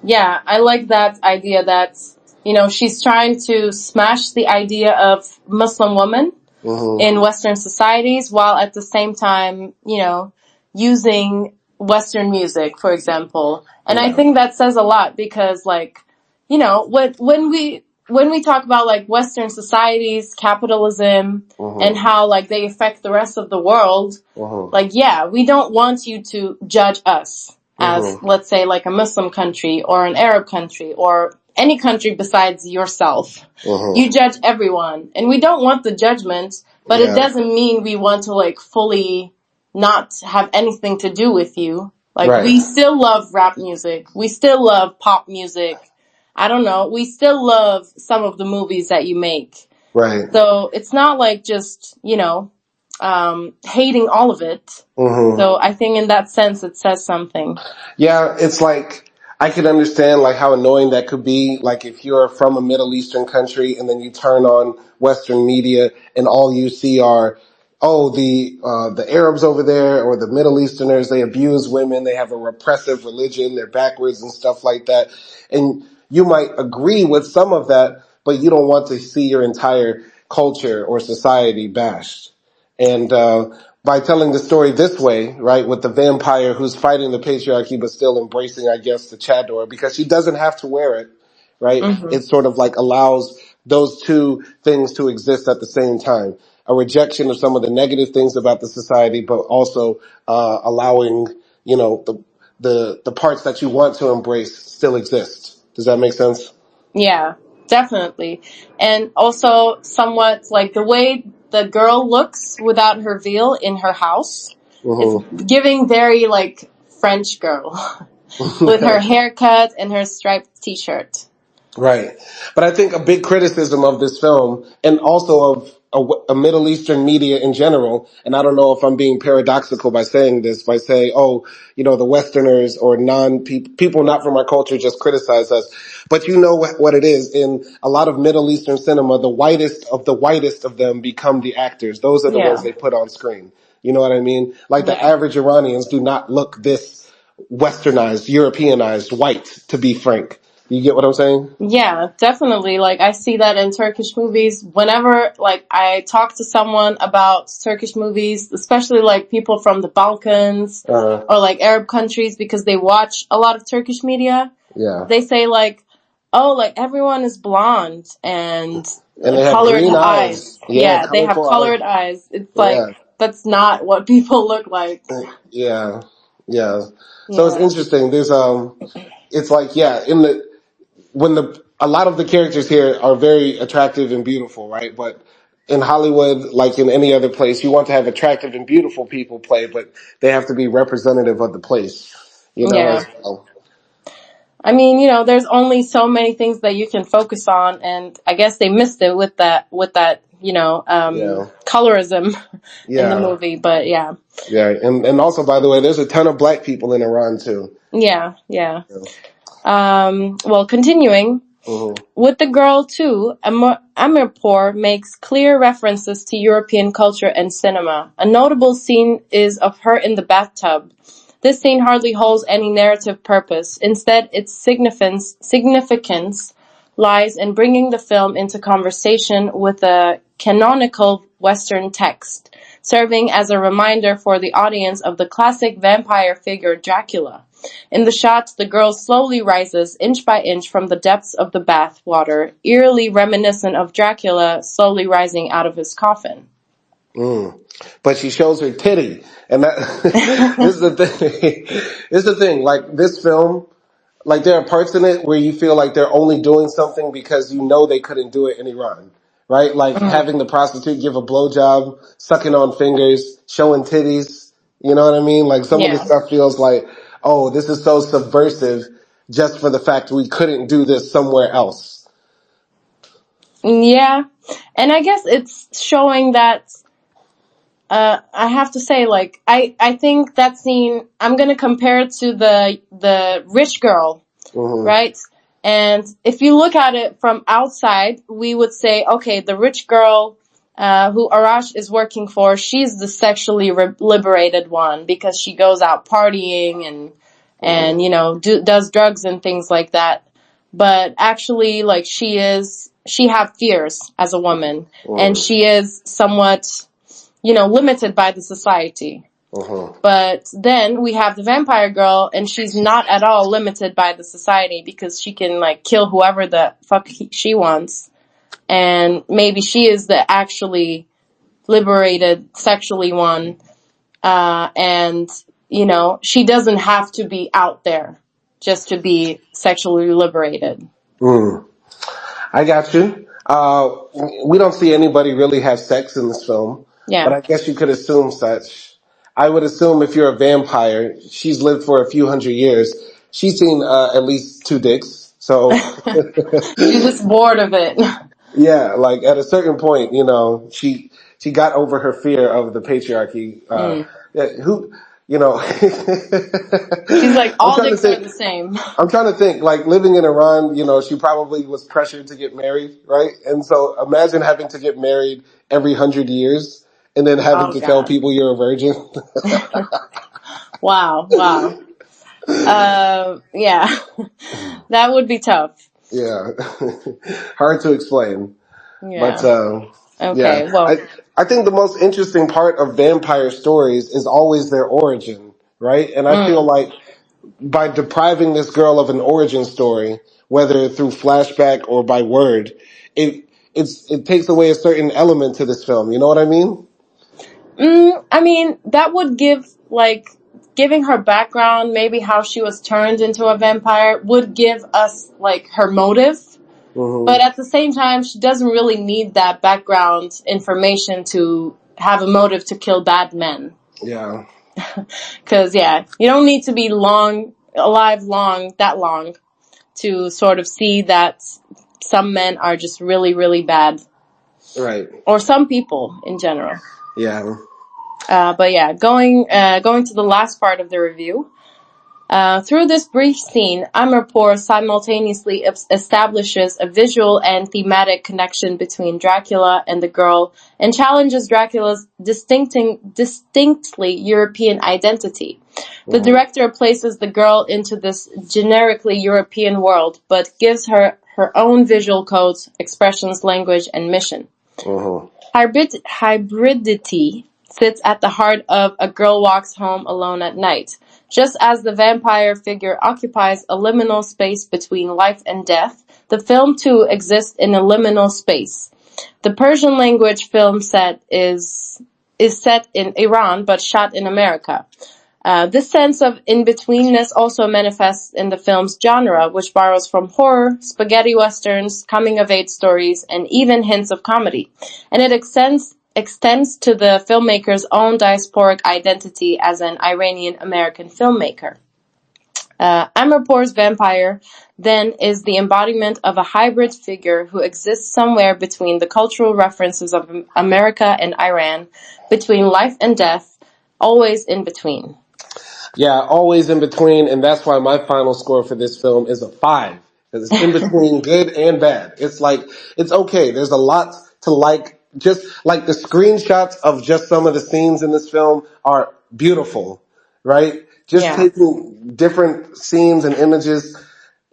Speaker 2: Yeah, I like that idea that, you know, she's trying to smash the idea of Muslim woman
Speaker 1: Mm-hmm.
Speaker 2: in Western societies while at the same time, you know, using Western music, for example. And I
Speaker 1: Yeah.
Speaker 2: think that says a lot because like, you know, when we talk about like Western societies, capitalism, and
Speaker 1: Mm-hmm.
Speaker 2: how like they affect the rest of the world,
Speaker 1: Mm-hmm.
Speaker 2: like, yeah, we don't want you to judge us as,
Speaker 1: Mm-hmm.
Speaker 2: let's say, like a Muslim country or an Arab country or any country besides yourself. You
Speaker 1: Mm-hmm.
Speaker 2: judge everyone. And we don't want the judgment, but it
Speaker 1: Yeah.
Speaker 2: doesn't mean we want to like fully not have anything to do with you. Like,
Speaker 1: Right.
Speaker 2: we still love rap music. We still love pop music. I don't know. We still love some of the movies that you make.
Speaker 1: Right.
Speaker 2: So it's not like just, you know, hating all of it.
Speaker 1: Mm-hmm.
Speaker 2: So I think in that sense it says something.
Speaker 1: Yeah, it's like I can understand like how annoying that could be. Like if you're from a Middle Eastern country and then you turn on Western media and all you see are, oh, the Arabs over there or the Middle Easterners, they abuse women, they have a repressive religion, they're backwards and stuff like that. And you might agree with some of that, but you don't want to see your entire culture or society bashed. And by telling the story this way, right, with the vampire who's fighting the patriarchy but still embracing, I guess, the chador because she doesn't have to wear it, right?
Speaker 2: Hmm.
Speaker 1: It sort of like allows those two things to exist at the same time. A rejection of some of the negative things about the society, but also allowing, the parts that you want to embrace still exist. Does that make sense?
Speaker 2: Yeah, definitely. And also somewhat like the way the girl looks without her veil in her house. It's giving very like French girl with her haircut and her striped t-shirt.
Speaker 1: Right. But I think a big criticism of this film, and also of a Middle Eastern media in general, and I don't know if I'm being paradoxical by saying this, by saying, oh, the Westerners or people not from our culture just criticize us. But you know what it is. In a lot of Middle Eastern cinema, the whitest of them become the actors. Those are the ones
Speaker 2: Yeah.
Speaker 1: they put on screen. You know what I mean? Like the
Speaker 2: Yeah.
Speaker 1: average Iranians do not look this westernized, Europeanized, white, to be frank. You get what I'm saying?
Speaker 2: Yeah, definitely. Like I see that in Turkish movies. Whenever like I talk to someone about Turkish movies, especially like people from the Balkans or like Arab countries, because they watch a lot of Turkish media,
Speaker 1: Yeah.
Speaker 2: they say like, oh, like everyone is blonde and
Speaker 1: they have
Speaker 2: colored
Speaker 1: green
Speaker 2: eyes.
Speaker 1: eyes. Yeah,
Speaker 2: Yeah, they have
Speaker 1: colorful eyes.
Speaker 2: colored eyes. It's
Speaker 1: Yeah.
Speaker 2: like, that's not what people look like.
Speaker 1: Yeah. Yeah. So it's
Speaker 2: Yeah.
Speaker 1: interesting. There's it's like, yeah, a lot of the characters here are very attractive and beautiful, right? But in Hollywood, like in any other place, you want to have attractive and beautiful people play, but they have to be representative of the place,
Speaker 2: Yeah.
Speaker 1: as well.
Speaker 2: I mean, there's only so many things that you can focus on, and I guess they missed it with that,
Speaker 1: Yeah.
Speaker 2: colorism in the
Speaker 1: Yeah.
Speaker 2: movie. But yeah,
Speaker 1: Yeah. And also, by the way, there's a ton of black people in Iran too.
Speaker 2: yeah. Well, continuing with the girl too, Amirpour makes clear references to European culture and cinema. A notable scene is of her in the bathtub. This scene hardly holds any narrative purpose. Instead, its significance lies in bringing the film into conversation with a canonical Western text, serving as a reminder for the audience of the classic vampire figure Dracula. In the shot, the girl slowly rises inch by inch from the depths of the bath water, eerily reminiscent of Dracula slowly rising out of his coffin.
Speaker 1: But she shows her titty, and that this is the thing. This is the thing. Like this film, like there are parts in it where you feel like they're only doing something because they couldn't do it in Iran, right? Like having the prostitute give a blowjob, sucking on fingers, showing titties. You know what I mean? Like some of the
Speaker 2: Yeah.
Speaker 1: stuff feels like, oh, this is so subversive, just for the fact we couldn't do this somewhere else.
Speaker 2: Yeah. And I guess it's showing that I have to say, like, I think that scene, I'm gonna compare it to the rich girl, right? And if you look at it from outside, we would say, okay, the rich girl who Arash is working for, she's the sexually liberated one because she goes out partying and does drugs and things like that. But actually, like, she have fears as a woman, and she is somewhat limited by the society. But then we have the vampire girl, and she's not at all limited by the society because she can like kill whoever the fuck she wants, and maybe she is the actually liberated sexually one, and she doesn't have to be out there just to be sexually liberated.
Speaker 1: I got you. We don't see anybody really have sex in this film, but
Speaker 2: Yeah.
Speaker 1: I guess you could assume such. I would assume if you're a vampire, she's lived for a few hundred years. She's seen at least two dicks. So
Speaker 2: She's just bored of it.
Speaker 1: yeah, like at a certain point, she got over her fear of the patriarchy. Yeah, who, you know,
Speaker 2: She's like,
Speaker 1: I'm
Speaker 2: all
Speaker 1: trying to
Speaker 2: dicks are
Speaker 1: think.
Speaker 2: the same.
Speaker 1: I'm trying to think, like living in Iran, she probably was pressured to get married, right? And so imagine having to get married every 100 years and then having
Speaker 2: Oh
Speaker 1: to tell
Speaker 2: God.
Speaker 1: people you're a virgin.
Speaker 2: Wow. Yeah, that would be tough.
Speaker 1: Yeah. Hard to explain. But,
Speaker 2: Yeah.
Speaker 1: yeah,
Speaker 2: Okay. Well.
Speaker 1: I think the most interesting part of vampire stories is always their origin, right? And I feel like by depriving this girl of an origin story, whether through flashback or by word, it takes away a certain element to this film. You know what I mean?
Speaker 2: I mean, that would give, like, giving her background, maybe how she was turned into a vampire, would give us, like, her motive. But at the same time, she doesn't really need that background information to have a motive to kill bad men.
Speaker 1: Yeah.
Speaker 2: Because, yeah, you don't need to be alive that long to sort of see that some men are just really, really bad.
Speaker 1: Right.
Speaker 2: Or some people in general.
Speaker 1: Yeah.
Speaker 2: But yeah, going to the last part of the review. Through this brief scene, Amirpour simultaneously establishes a visual and thematic connection between Dracula and the girl and challenges Dracula's distinctly European identity. The director places the girl into this generically European world, but gives her her own visual codes, expressions, language, and mission. Hybridity sits at the heart of A Girl Walks Home Alone at Night. Just as the vampire figure occupies a liminal space between life and death, the film too exists in a liminal space. The Persian-language film set is set in Iran but shot in America. This sense of in-betweenness also manifests in the film's genre, which borrows from horror, spaghetti westerns, coming-of-age stories, and even hints of comedy. And it extends to the filmmaker's own diasporic identity as an Iranian American filmmaker. Amirpour's vampire, then, is the embodiment of a hybrid figure who exists somewhere between the cultural references of America and Iran, between life and death, always in between.
Speaker 1: Yeah, always in between, and that's why my final score for this film is a 5. Because it's in between good and bad. It's like, it's okay. There's a lot to like. Just like the screenshots of just some of the scenes in this film are beautiful, right? Just taking different scenes and images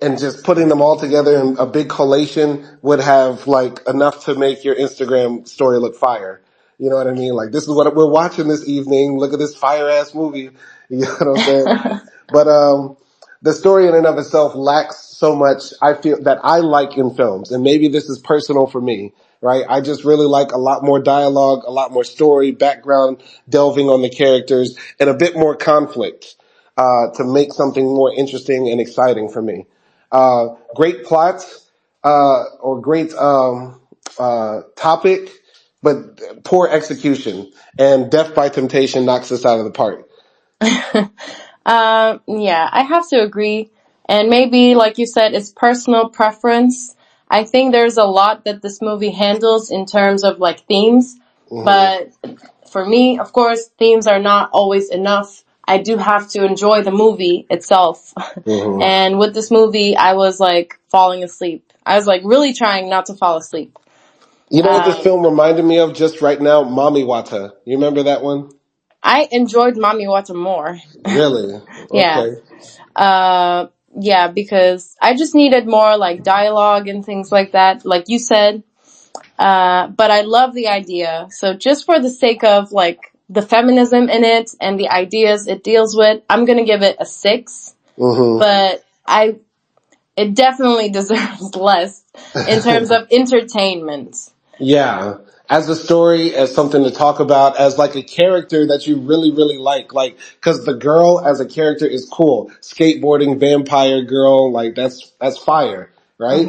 Speaker 1: and just putting them all together in a big collation would have like enough to make your Instagram story look fire. You know what I mean? Like, this is what we're watching this evening. Look at this fire ass movie. You know what I'm saying? But the story in and of itself lacks so much, I feel, that I like in films. And maybe this is personal for me, right? I just really like a lot more dialogue, a lot more story, background, delving on the characters, and a bit more conflict to make something more interesting and exciting for me. Great plot or great topic, but poor execution. And Death by Temptation knocks us out of the park.
Speaker 2: Yeah, I have to agree. And maybe, like you said, it's personal preference. I think there's a lot that this movie handles in terms of like themes. But for me, of course, themes are not always enough. I do have to enjoy the movie itself. And with this movie, I was like falling asleep. I was like really trying not to fall asleep.
Speaker 1: You know what this film reminded me of just right now? Mami Wata. You remember that one?
Speaker 2: I enjoyed Mami Wata more.
Speaker 1: Really?
Speaker 2: Yeah.
Speaker 1: Okay.
Speaker 2: Yeah, because I just needed more like dialogue and things like that, like you said. But I love the idea. So just for the sake of like the feminism in it and the ideas it deals with, I'm gonna give it a 6. But it definitely deserves less in terms of entertainment.
Speaker 1: Yeah. As a story, as something to talk about, as like a character that you really, really like, cause the girl as a character is cool. Skateboarding, vampire girl, like that's fire, right?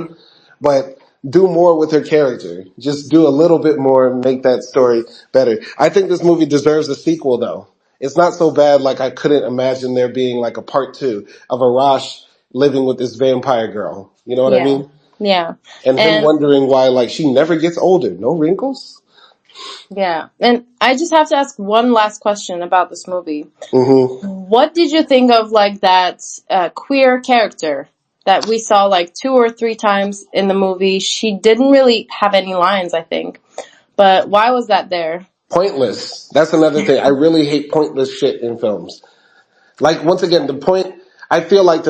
Speaker 1: But do more with her character. Just do a little bit more and make that story better. I think this movie deserves a sequel though. It's not so bad like I couldn't imagine there being like a part 2 of Arash living with this vampire girl. You know what I mean?
Speaker 2: Yeah.
Speaker 1: And him wondering why, like, she never gets older. No wrinkles?
Speaker 2: Yeah. And I just have to ask one last question about this movie. What did you think of, like, that queer character that we saw, like, 2 or 3 times in the movie? She didn't really have any lines, I think. But why was that there?
Speaker 1: Pointless. That's another thing. I really hate pointless shit in films. Like, once again, the point, I feel like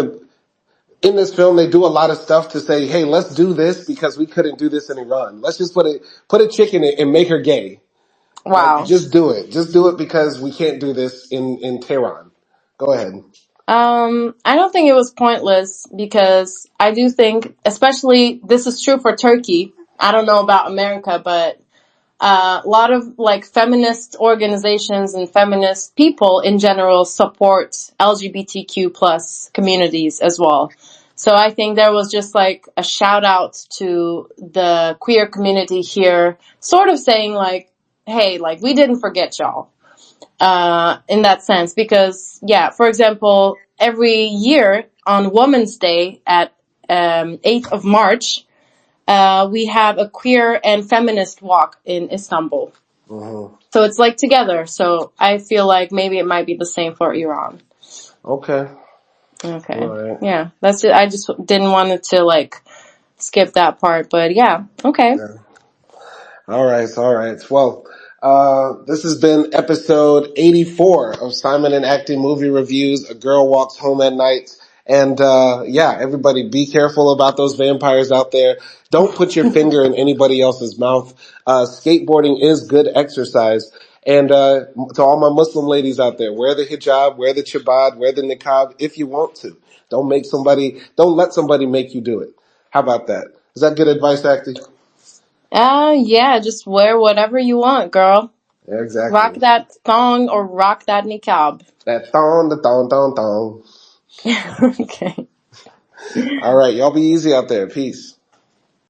Speaker 1: in this film, they do a lot of stuff to say, hey, let's do this because we couldn't do this in Iran. Let's just put a chick in it and make her gay.
Speaker 2: Wow.
Speaker 1: Like, just do it. Just do it because we can't do this in Tehran. Go ahead.
Speaker 2: I don't think it was pointless because I do think, especially this is true for Turkey, I don't know about America, but a lot of like feminist organizations and feminist people in general support LGBTQ plus communities as well. So I think there was just like a shout out to the queer community here, sort of saying like, hey, like we didn't forget y'all, in that sense. Because yeah, for example, every year on Women's Day at 8th of March, we have a queer and feminist walk in Istanbul.
Speaker 1: Mm-hmm.
Speaker 2: So it's like together. So I feel like maybe it might be the same for Iran.
Speaker 1: Okay.
Speaker 2: Okay.
Speaker 1: All right.
Speaker 2: Yeah. That's it. I just didn't want it to like skip that part, but yeah. Okay.
Speaker 1: Yeah. All right. All right. Well, this has been episode 84 of Simon and Acting Movie Reviews. A Girl Walks Home at Night. And, yeah, everybody be careful about those vampires out there. Don't put your finger in anybody else's mouth. Skateboarding is good exercise. And, to all my Muslim ladies out there, wear the hijab, wear the chabad, wear the niqab if you want to. Don't let somebody make you do it. How about that? Is that good advice, Acti?
Speaker 2: Yeah, just wear whatever you want, girl.
Speaker 1: Yeah,
Speaker 2: Rock
Speaker 1: exactly.
Speaker 2: that thong or rock that niqab.
Speaker 1: That thong, the thong, thong, thong.
Speaker 2: Okay.
Speaker 1: All right, y'all be easy out there. Peace.